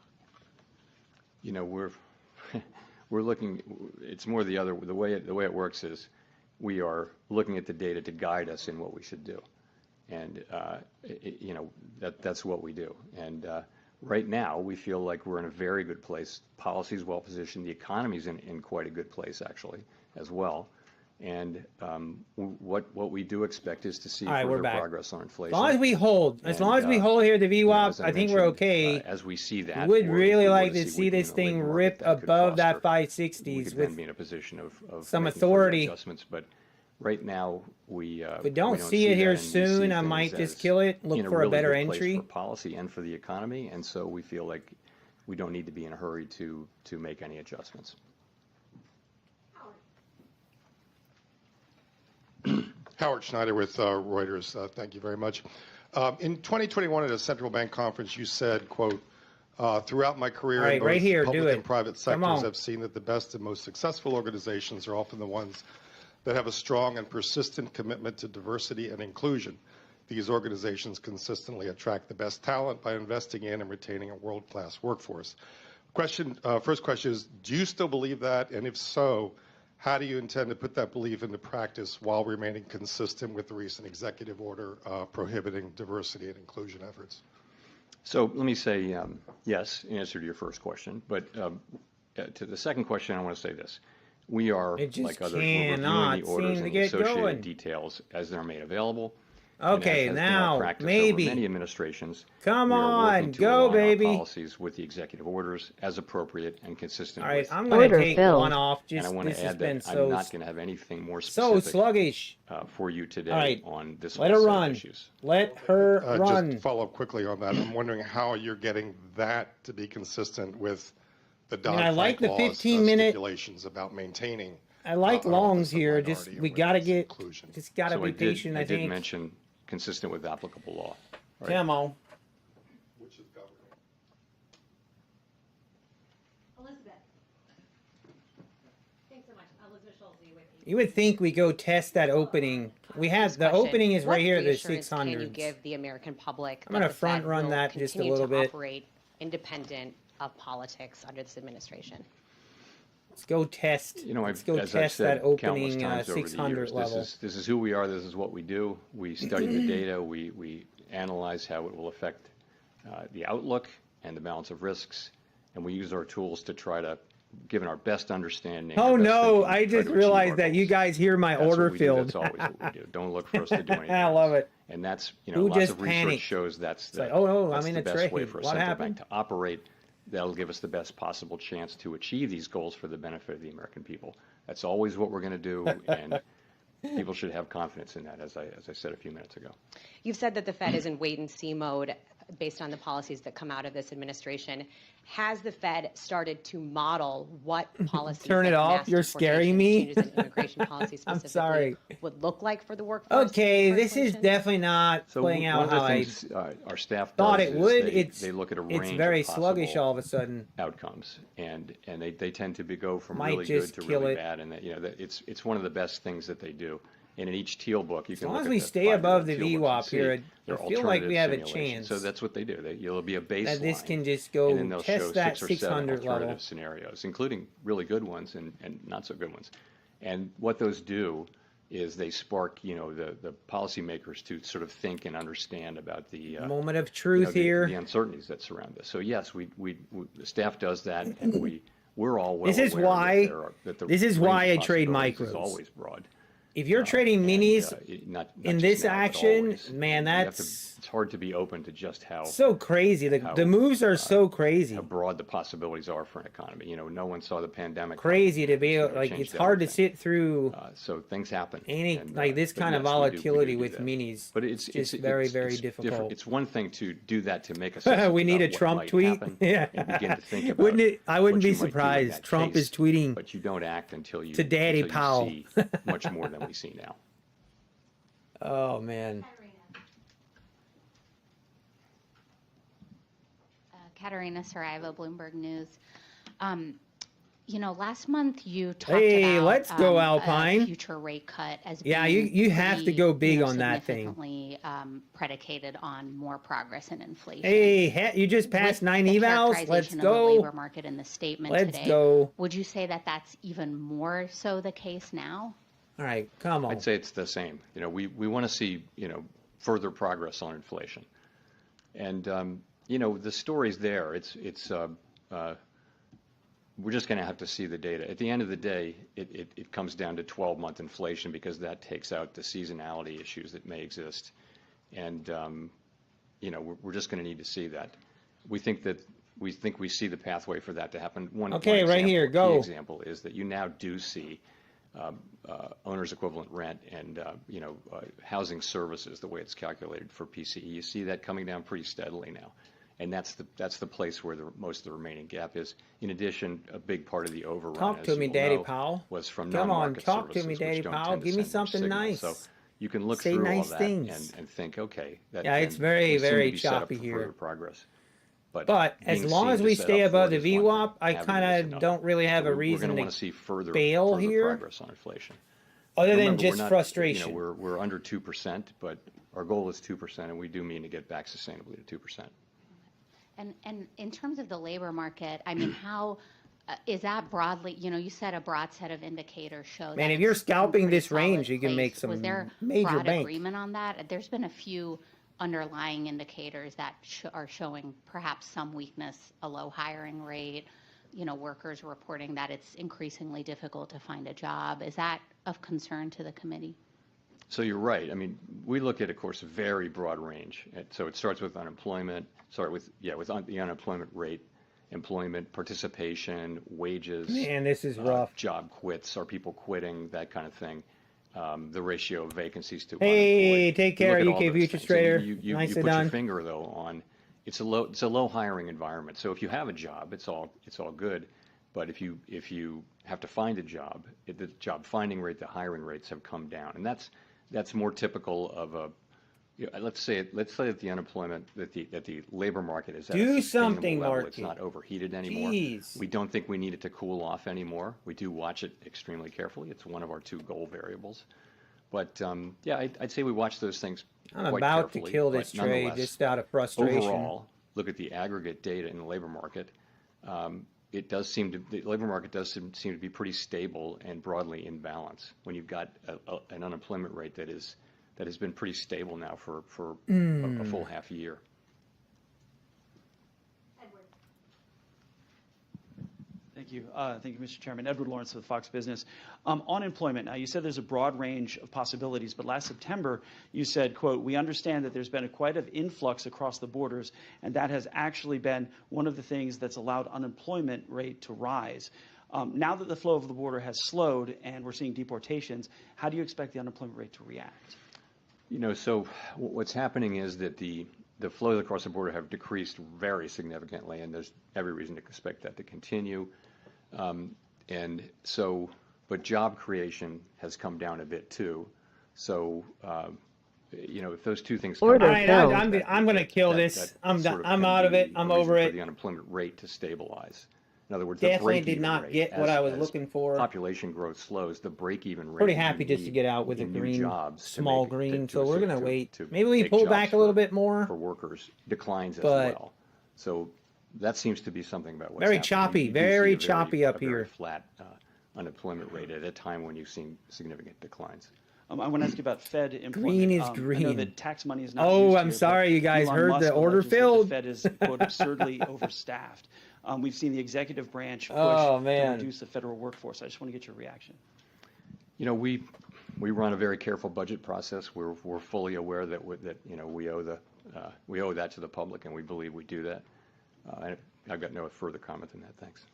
We're we're looking, it's more the way it works is we are looking at the data to guide us in what we should do. And, you know, that's what we do. And right now, we feel like we're in a very good place. Policy's well positioned. The economy's in quite a good place, actually, as well. And what we do expect is to see further progress on inflation. As long as we hold, as long as we hold here at the VWAP, I think we're okay. As we see that, we would really like to see this thing rip above that 560s with be in a position of some authority. Adjustments, but right now we don't see it here soon. I might just kill it. Look for a better entry for policy and for the economy, and so we feel like we don't need to be in a hurry to make any adjustments. Howard Schneider with Reuters. Thank you very much. In 2021 at a central bank conference, you said, quote, throughout my career in both public and private sectors, I've seen that the best and most successful organizations are often the ones that have a strong and persistent commitment to diversity and inclusion. These organizations consistently attract the best talent by investing in and retaining a world-class workforce. First question is, do you still believe that? And if so, how do you intend to put that belief into practice while remaining consistent with the recent executive order prohibiting diversity and inclusion efforts? So let me say yes, in answer to your first question. But to the second question, I want to say this. We are, like others, we're reviewing the orders and the associated details as they're made available. Okay, now maybe many administrations. Come on, go baby. Policies with the executive orders as appropriate and consistent. All right, I'm going to take one off. Just and I want to add that I'm not going to have anything more specific. So sluggish for you today on this. Let her run. Issues. Let her run. Just follow up quickly on that. I'm wondering how you're getting that to be consistent with the Dodd-Frank laws, 15-minute stipulations about maintaining. I like longs here. Just we gotta get. Just gotta be patient. I think. I did mention consistent with applicable law. Right? Come on. Which is government. Elizabeth. Thanks so much. Elizabeth Schultz, you would think we go test that opening. We have the opening is right here, the 600s. Can you give the American public? I'm going to front run that just a little bit. Operate independent of politics under this administration. Let's go test. You know, let's go test that opening 600 level. This is who we are. This is what we do. We study the data. We analyze how it will affect the outlook and the balance of risks, and we use our tools to try to, given our best understanding. Oh no! I just realized that you guys hear my order field. That's always what we do. Don't look for us to do anything. I love it. And that's lots of research shows that's the, like, oh no, that's I'm in the a best trade. way for a central bank to operate. That'll give us the best possible chance to achieve these goals for the benefit of the American people. That's always what we're going to do, and people should have confidence in that, as I said a few minutes ago. You've said that the Fed is in wait-and-see mode based on the policies that come out of this administration. Has the Fed started to model what policies turn it off? You're scaring me. Changes in immigration policy specifically I'm sorry. Would look like for the workforce? Okay, this is definitely not playing out how I our staff thought it would. They look at a range it's very of sluggish all of a sudden. Outcomes, and they tend to go from Might really just good to kill really it. bad, and it's one of the best things that they do. And in each teal book, you can as look long as at we the stay above the teal book and VWAP see here, their I feel like we have a alternative simulations. chance. So that's what they do. You'll be a baseline. That this can just and then go they'll show test that 6 or 7 600 level. alternative scenarios, including really good ones and not so good ones. And what those do is they spark, the policymakers to sort of think and understand about the moment of truth here. The uncertainties that surround us. So yes, we the staff does that, and we're all well This is aware why. that the This is range why I of trade possibilities micros. is always broad. If you're trading minis not in just this now, but action, always. man, It's hard to be open to just how so crazy. The moves are so crazy. How broad the possibilities are for an economy. No one saw the pandemic. Crazy to be like it's hard to sit through. So things happen. Like this kind of volatility with minis. But it's very difficult. Different. It's one thing to do that to make us. We need a Trump tweet. Yeah. And begin to think about I wouldn't be surprised. Trump is tweeting. But you don't act until you to Daddy Powell. See much more than we see now. Oh man. Katerina Saraiva, Bloomberg News. last month you talked Hey, about let's go, a Alpine. future rate cut as Yeah, being you have to pretty, go big on that thing. significantly predicated on more progress in inflation. Hey, you just passed With 9 the evals. Let's characterization of the go. labor market in the statement Let's today, go. would you say that that's even more so the case now? All right, come on. I'd say it's the same. We want to see, further progress on inflation. And, the story's there. We're just going to have to see the data. At the end of the day, it comes down to 12-month inflation because that takes out the seasonality issues that may exist. And, we're just going to need to see that. We think we see the pathway for that to happen. One right here, go. Key example is that you now do see owner's equivalent rent and housing services, the way it's calculated for PCE. You see that coming down pretty steadily now, and that's the place where most of the remaining gap is. In addition, a big part of the overrun, talk to me, Daddy Powell, was from come on, non-market talk services, to me, Daddy which don't Powell. tend to Give me send much something signal. nice. So you can look Say through nice all that things. and think, okay, that Yeah, it's we very, seem to very be set up choppy for here. further progress. But as being long seen as to we set stay up for above it the is one VWAP, thing. I Having it is kind of another. don't really have So a we're reason going to to want to see further bail here. progress on inflation. Other than Remember, just we're not, frustration. We're under 2%, but our goal is 2%, and we do mean to get back sustainably to 2%. And in terms of the labor market, I mean, how is that broadly? You said a broad set of indicators show. Man, that if you're it's in scalping pretty this range, solid you can make place. some Was there major broad bank. agreement on that? There's been a few underlying indicators that are showing perhaps some weakness, a low hiring rate, workers reporting that it's increasingly difficult to find a job. Is that of concern to the committee? So you're right. I mean, we look at, of course, a very broad range. So it starts with unemployment, with the unemployment rate, employment participation, wages. Man, this is rough. Job quits, are people quitting, that kind of thing. The ratio of vacancies to Hey, unemployed. take care, You look at all UK those Future things, Trader. and you Nicely put done. your finger though on it's a low hiring environment. So if you have a job, it's all good. But if you have to find a job, the job finding rate, the hiring rates have come down, and that's more typical of a. Let's say that the unemployment, that the labor market is at a Do sustainable something, level. Marky. It's not overheated anymore. Jeez. We don't think we need it to cool off anymore. We do watch it extremely carefully. It's one of our 2 goal variables. But I'd say we watch those things I'm quite about to carefully, kill but this trade nonetheless, just out of frustration. Overall, look at the aggregate data in the labor market. The labor market does seem to be pretty stable and broadly in balance when you've got an unemployment rate that has been pretty stable now for a full half year. Thank you. Thank you, Mr. Chairman. Edward Lawrence with Fox Business. On employment, now you said there's a broad range of possibilities, but last September you said, quote, "We understand that there's been quite an influx across the borders, and that has actually been one of the things that's allowed unemployment rate to rise." Now that the flow of the border has slowed and we're seeing deportations, how do you expect the unemployment rate to react? So what's happening is that the flows across the border have decreased very significantly, and there's every reason to expect that to continue. But job creation has come down a bit too. So, if those 2 things come All together, right, I'm going to kill this. I'm sort of I'm can out of be it. a I'm reason over for it. the unemployment rate to stabilize. In other words, Definitely the did not rate, get what I was as looking for. Population growth slows. The break-even rate. Pretty happy just to get out with a green, small green. So we're going to wait. Maybe we pull back a little bit more. For workers, declines as well. So that seems to be something about what's very happening. choppy, You do very see a choppy up very here. Flat unemployment rate at a time when you've seen significant declines. I want to ask you about Fed employment. Green is I know green. that tax money is not Oh, used I'm here, sorry, you guys Elon heard Musk the order alleges that filled. The Fed is, quote, absurdly overstaffed. We've seen the executive branch push to reduce the federal workforce. I just want to get your reaction. We run a very careful budget process. We're fully aware that we owe that to the public, and we believe we do that. I've got no further comment than that. Thanks.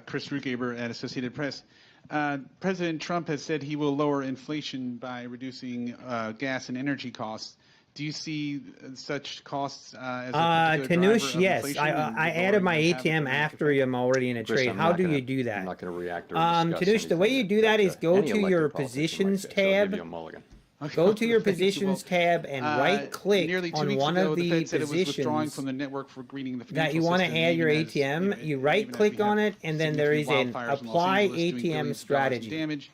Chris Rugaber at Associated Press. President Trump has said he will lower inflation by reducing gas and energy costs. Do you see such costs as a particular driver Tanush, of yes. inflation? I added my ATM after I'm already in a Chris, trade. How do you do that? I'm not going to react or discuss Tanush, the way you do that is go to your positions so I'll give tab. you a mulligan. Go to your positions tab and right click nearly 2 on weeks one ago, of the the Fed said it was withdrawing positions from the network for greening the that financial you want to system, add your even as- ATM. even- You even right as click we have on it, and then there is significant an wildfires in Los apply Angeles doing ATM billions of dollars in strategy. damage.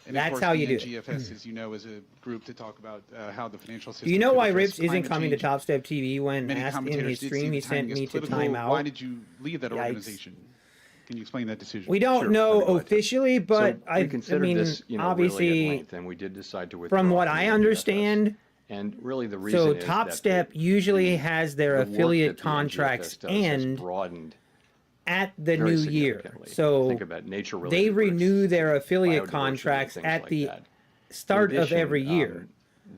And That's of course, how the you do it. NGFS, as you know, is a group to talk about how the financial system. Do you know could why address Rips isn't climate coming to change. Top Step TV? When Many asked in commentators his did stream, see he the timing sent as me to political. time out. Why did you leave that Yikes. organization? Can you explain that decision? We don't Sure, know I'd be glad to. officially, but So we considered mean, this, really obviously, at length, and we did decide to withdraw from what the I NGFS. understand, And really the reason so is Top that Step usually has their the work affiliate that the contracts NGFS does has end broadened at the very new year. significantly. So Think about nature-related they risks, renew their affiliate biodiversity, contracts things at like the that. start In of every addition, year.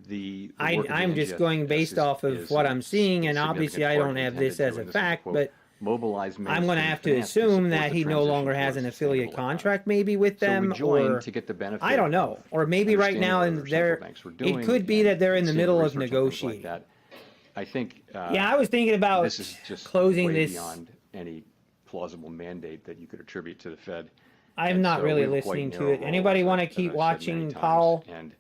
the I'm work of the just NGFS going based off of is what in I'm seeing, and significant obviously I part don't have this intended as to, a and this is fact, quote, but mobilize I'm going to mainstream have to finance assume support that the he no transition longer has towards an a affiliate sustainable contract maybe with So we them, joined or to get the benefit I don't know, of or maybe right now understanding in what other central there banks were it doing could be and that they're in the seeing middle of research and things negotiating. like that. I think Yeah, I was thinking about this is just closing way this. beyond any plausible mandate that you could attribute to the Fed. I'm And not so really we have a quite listening to narrow it. role, Anybody as want to I've keep said many watching times, Powell? And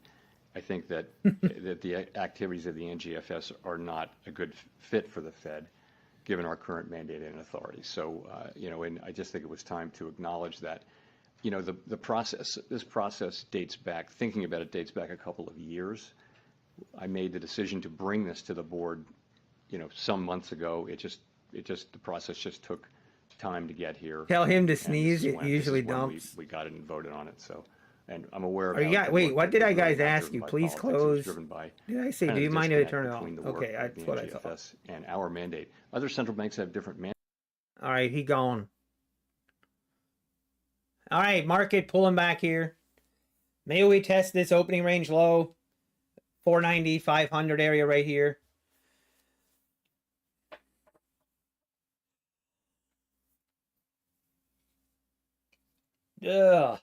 I think that that the activities of the NGFS are not a good fit for the Fed, given our current mandate and authority. So, and I just think it was time to acknowledge that, the process, this process dates back, thinking about it dates back a couple of years. I made the decision to bring this to the board, some months ago. The process just took time to get here. Tell him to And this sneeze. is It when- this usually is when dumps. We got it and voted on it. So, and I'm aware of. Are you how guys, the wait, work what that did was I really guys not ask driven you? by Please politics. It was close. driven by Did I say, kind do of you the mind if I disconnect turn it off? between the work Okay, of that's the what I thought. NGFS and our mandate. Other central banks have different mandates. All right, he gone. All right, market pulling back here. Maybe we test this opening range low, 490, 500 area right here. Ugh.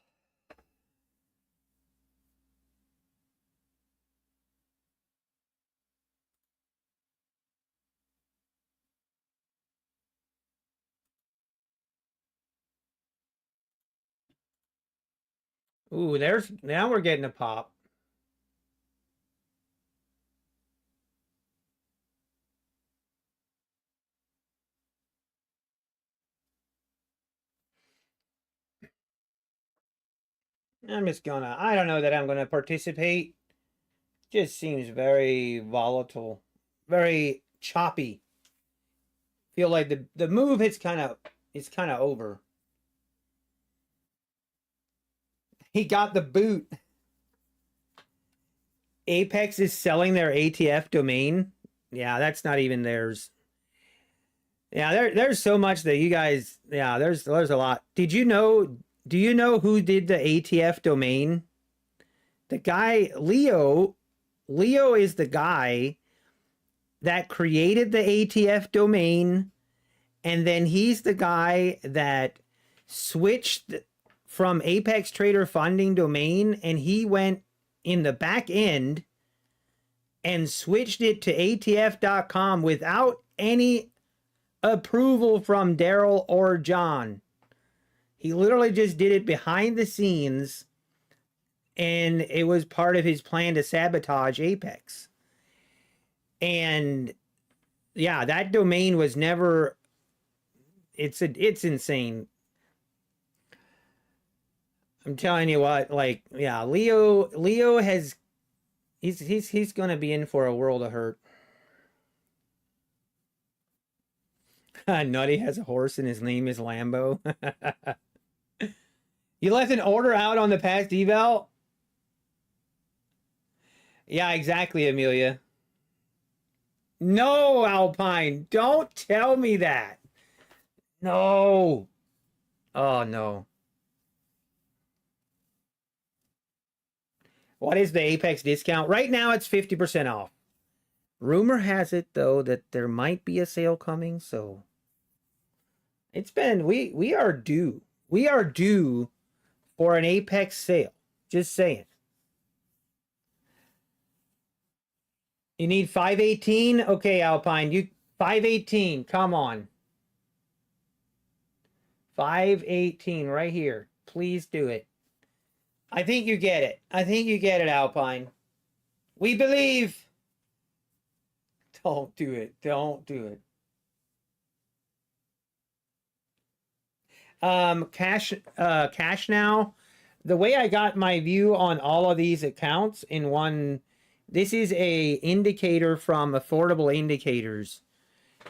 Ooh, now we're getting a pop. I don't know that I'm gonna participate. Just seems very volatile, very choppy. Feel like the move is kind of over. He got the boot. Apex is selling their ATF domain. Yeah, that's not even theirs. Yeah, there's so much that you guys. Yeah, there's a lot. Do you know who did the ATF domain? The guy Leo is the guy that created the ATF domain, and then he's the guy that switched from Apex Trader Funding domain, and he went in the back end and switched it to ATF.com without any approval from Daryl or John. He literally just did it behind the scenes, and it was part of his plan to sabotage Apex. And yeah, that domain was never. It's insane. I'm telling you what, like, yeah, Leo has. He's gonna be in for a world of hurt. Nutty has a horse and his name is Lambo. You left an order out on the past eval? Yeah, exactly, Amelia. No, Alpine, don't tell me that. No. Oh, no. What is the Apex discount? Right now, it's 50% off. Rumor has it, though, that there might be a sale coming, so it's been, we are due. We are due for an Apex sale. Just saying. You need 518? Okay, Alpine, you 518, come on. 518 right here. Please do it. I think you get it. I think you get it, Alpine. We believe. Don't do it. Don't do it. Cash now. The way I got my view on all of these accounts in one, this is a indicator from Affordable Indicators.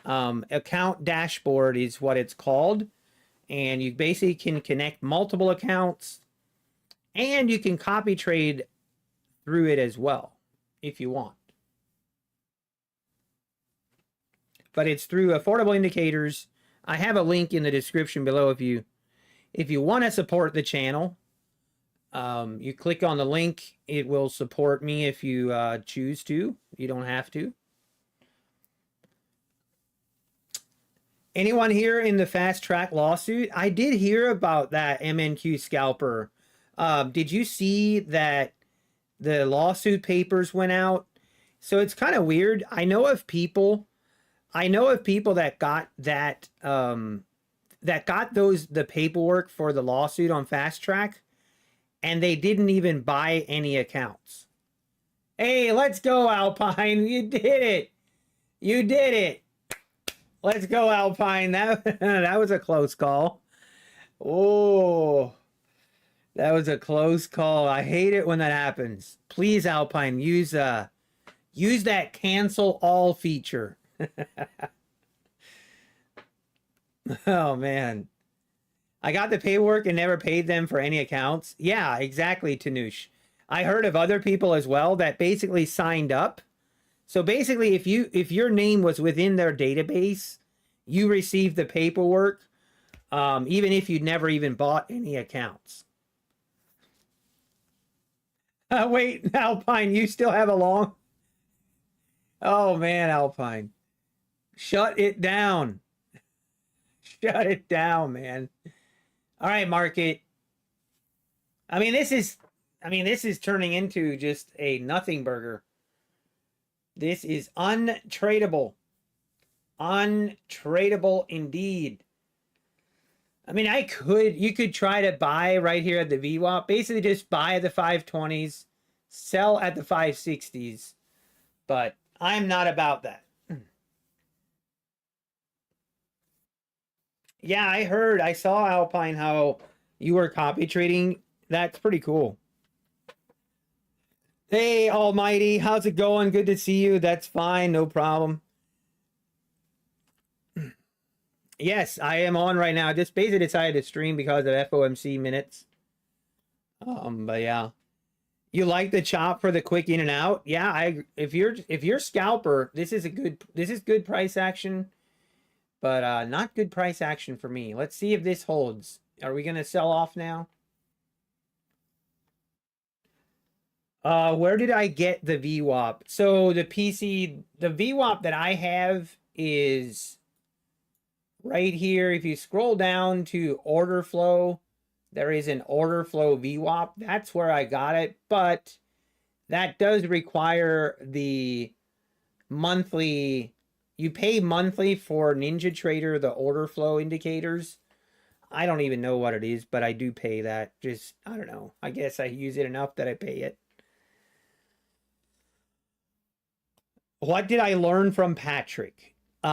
Account dashboard is what it's called. And you basically can connect multiple accounts and you can copy trade through it as well if you want. But it's through Affordable Indicators. I have a link in the description below if you want to support the channel. You click on the link. It will support me if you choose to. You don't have to. Anyone here in the fast track lawsuit? I did hear about that MNQ scalper. Did you see that the lawsuit papers went out? So it's kind of weird. I know of people that got that the paperwork for the lawsuit on fast track, and they didn't even buy any accounts. Hey, let's go, Alpine. You did it. You did it. Let's go, Alpine. That was a close call. Oh, that was a close call. I hate it when that happens. Please, Alpine, use that cancel all feature. Oh, man. I got the paperwork and never paid them for any accounts. Yeah, exactly, Tanush. I heard of other people as well that basically signed up. So basically, if your name was within their database, you received the paperwork, even if you'd never even bought any accounts. Wait, Alpine, you still have a long... Oh, man, Alpine. Shut it down. Shut it down, man. All right, market. I mean, this is turning into just a nothing burger. This is untradeable. Untradeable indeed. I mean, you could try to buy right here at the VWAP. Basically just buy at the 520s, sell at the 560s. But I'm not about that. Yeah, I saw, Alpine, how you were copy trading. That's pretty cool. Hey, Almighty, how's it going? Good to see you. That's fine, no problem. Yes, I am on right now. Just basically decided to stream because of FOMC minutes. But yeah. You like the chop for the quick in and out? Yeah, if you're scalper, this is good price action. But not good price action for me. Let's see if this holds. Are we going to sell off now? Where did I get the VWAP? So the VWAP that I have is right here. If you scroll down to order flow, there is an order flow VWAP. That's where I got it. But that does require the monthly... You pay monthly for Ninja Trader, the order flow indicators. I don't even know what it is, but I do pay that. Just, I don't know. I guess I use it enough that I pay it. What did I learn from Patrick? You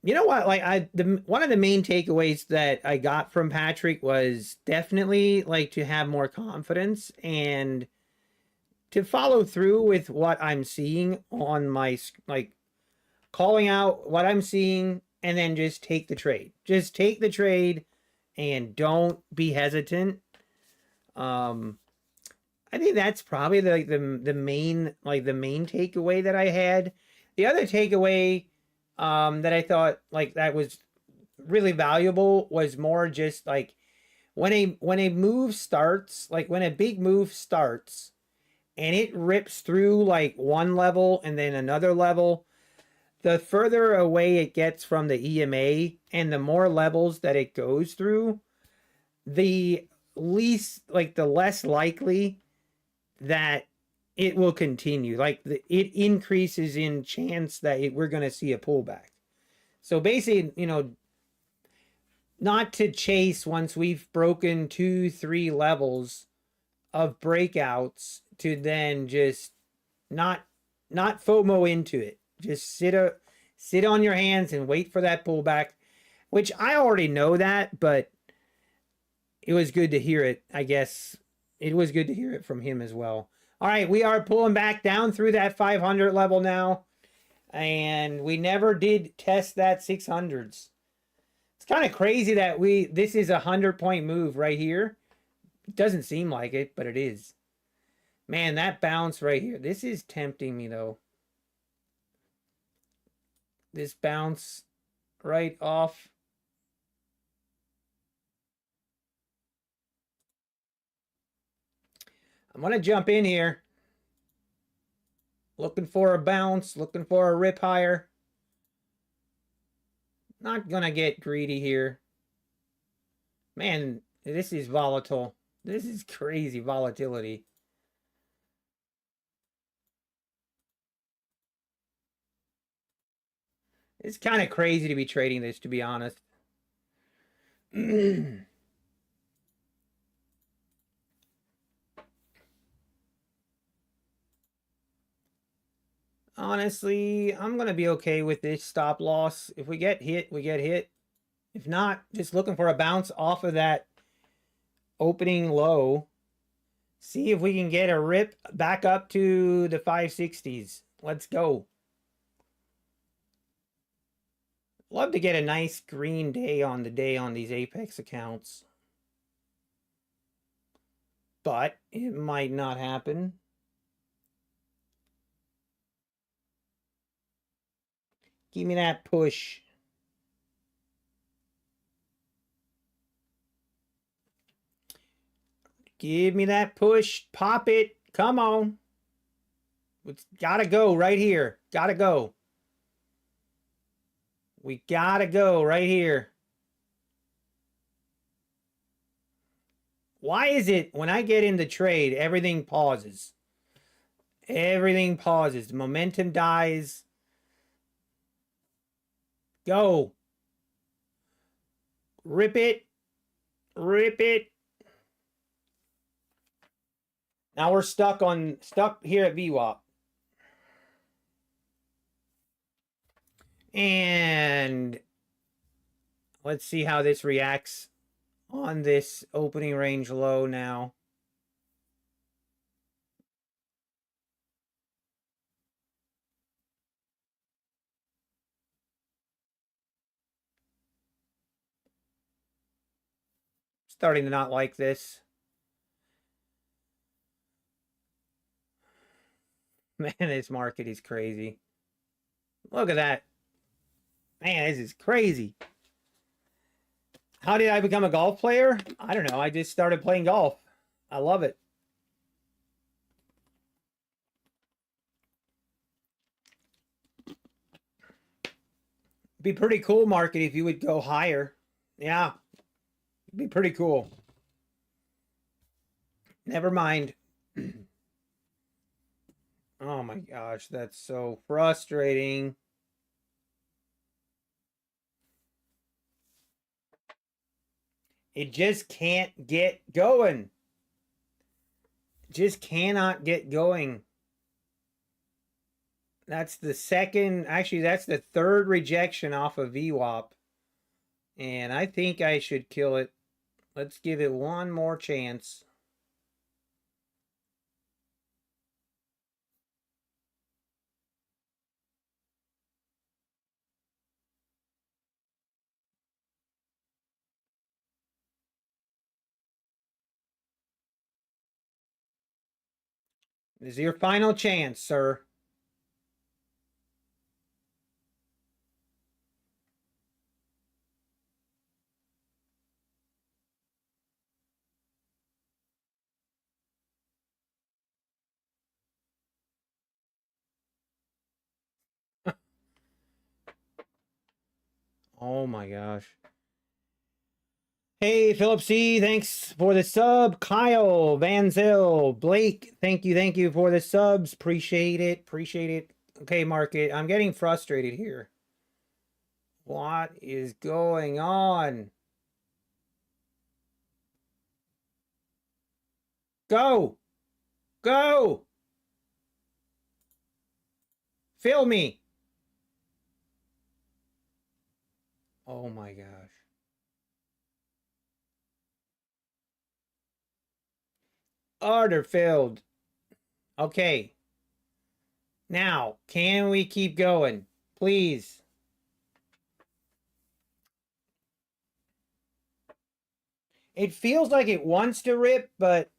know what? Like one of the main takeaways that I got from Patrick was definitely like to have more confidence and to follow through with what I'm seeing on my calling out what I'm seeing and then just take the trade. Just take the trade and don't be hesitant. I think that's probably the main takeaway that I had. The other takeaway that I thought that was really valuable was more just like when a move starts, like when a big move starts and it rips through like one level and then another level, the further away it gets from the EMA and the more levels that it goes through, the less likely that it will continue. It increases in chance that we're going to see a pullback. So basically, not to chase once we've broken 2-3 levels of breakouts to then just not FOMO into it. Just sit on your hands and wait for that pullback, which I already know that, but it was good to hear it. I guess it was good to hear it from him as well. All right, we are pulling back down through that 500 level now, and we never did test that 600s. It's kind of crazy that this is a 100-point move right here. It doesn't seem like it, but it is. Man, that bounce right here. This is tempting me, though. This bounce right off. I'm going to jump in here. Looking for a bounce. Looking for a rip higher. Not going to get greedy here. Man, this is volatile. This is crazy volatility. It's kind of crazy to be trading this, to be honest. Honestly, I'm going to be okay with this stop loss. If we get hit, we get hit. If not, just looking for a bounce off of that opening low. See if we can get a rip back up to the 560s. Let's go. Love to get a nice green day on these Apex accounts. But it might not happen. Give me that push. Give me that push. Pop it. Come on. It's gotta go right here. Gotta go. We gotta go right here. Why is it when I get in the trade, everything pauses? Everything pauses. The momentum dies. Go. Rip it. Rip it. Now we're stuck here at VWAP. And let's see how this reacts on this opening range low now. Starting to not like this. Man, this market is crazy. Look at that. Man, this is crazy. How did I become a golf player? I don't know. I just started playing golf. I love it. Be pretty cool, market, if you would go higher. Yeah. It'd be pretty cool. Never mind. Oh my gosh, that's so frustrating. It just can't get going. Just cannot get going. That's the second, actually that's the third rejection off of VWAP. And I think I should kill it. Let's give it one more chance. This is your final chance, sir. Oh my gosh. Hey, Philip C., thanks for the sub. Kyle, Van Zyl, Blake, thank you for the subs. Appreciate it, appreciate it. Okay, market, I'm getting frustrated here. What is going on? Go! Go! Fill me. Oh my gosh. Order filled. Okay. Now, can we keep going? Please. It feels like it wants to rip, but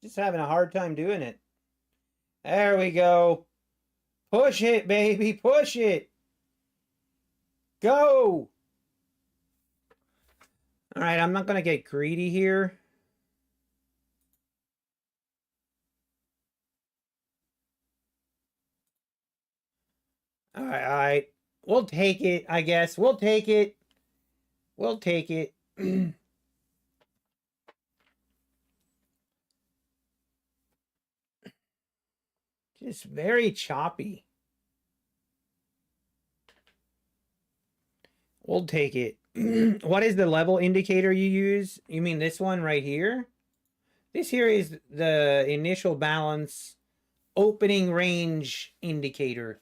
just having a hard time doing it. There we go. Push it, baby. Push it. Go. All right, I'm not going to get greedy here. All right. We'll take it, I guess. We'll take it. We'll take it. Just very choppy. We'll take it. What is the level indicator you use? You mean this one right here? This here is the initial balance opening range indicator.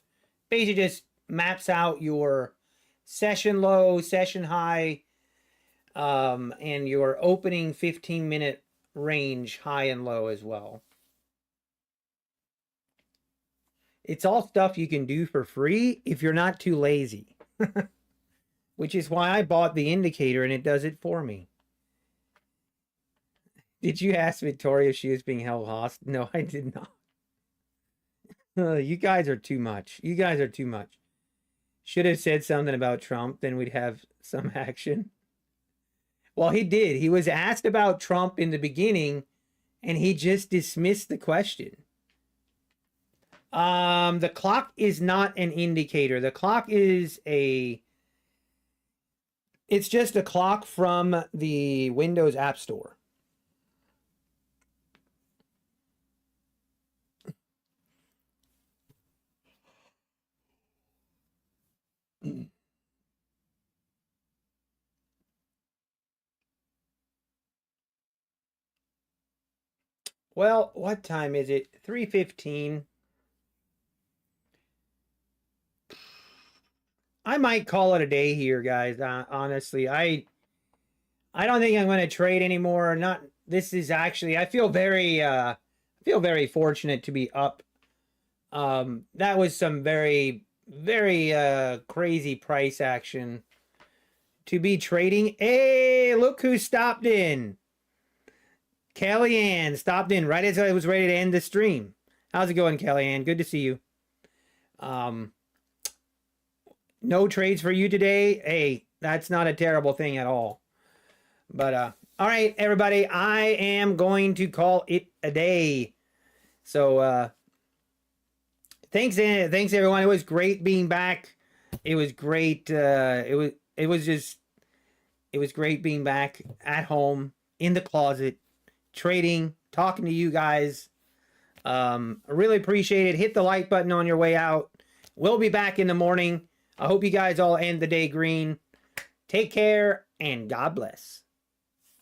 Basically just maps out your session low, session high, and your opening 15-minute range high and low as well. It's all stuff you can do for free if you're not too lazy. Which is why I bought the indicator and it does it for me. Did you ask Victoria if she was being held hostage? No, I did not. You guys are too much. You guys are too much. Should have said something about Trump, then we'd have some action. Well, he did. He was asked about Trump in the beginning and he just dismissed the question. The clock is not an indicator. The clock is it's just a clock from the Windows App Store. Well, what time is it? 3:15. I might call it a day here, guys. Honestly, I don't think I'm going to trade anymore. This is actually, I feel very fortunate to be up. That was some very, very crazy price action to be trading. Hey, look who stopped in. Kellyanne stopped in right as I was ready to end the stream. How's it going, Kellyanne? Good to see you. No trades for you today. Hey, that's not a terrible thing at all. But all right, everybody, I am going to call it a day. So thanks everyone. It was great being back. It was great. It was great being back at home in the closet, trading, talking to you guys. I really appreciate it. Hit the like button on your way out. We'll be back in the morning. I hope you guys all end the day green. Take care and God bless.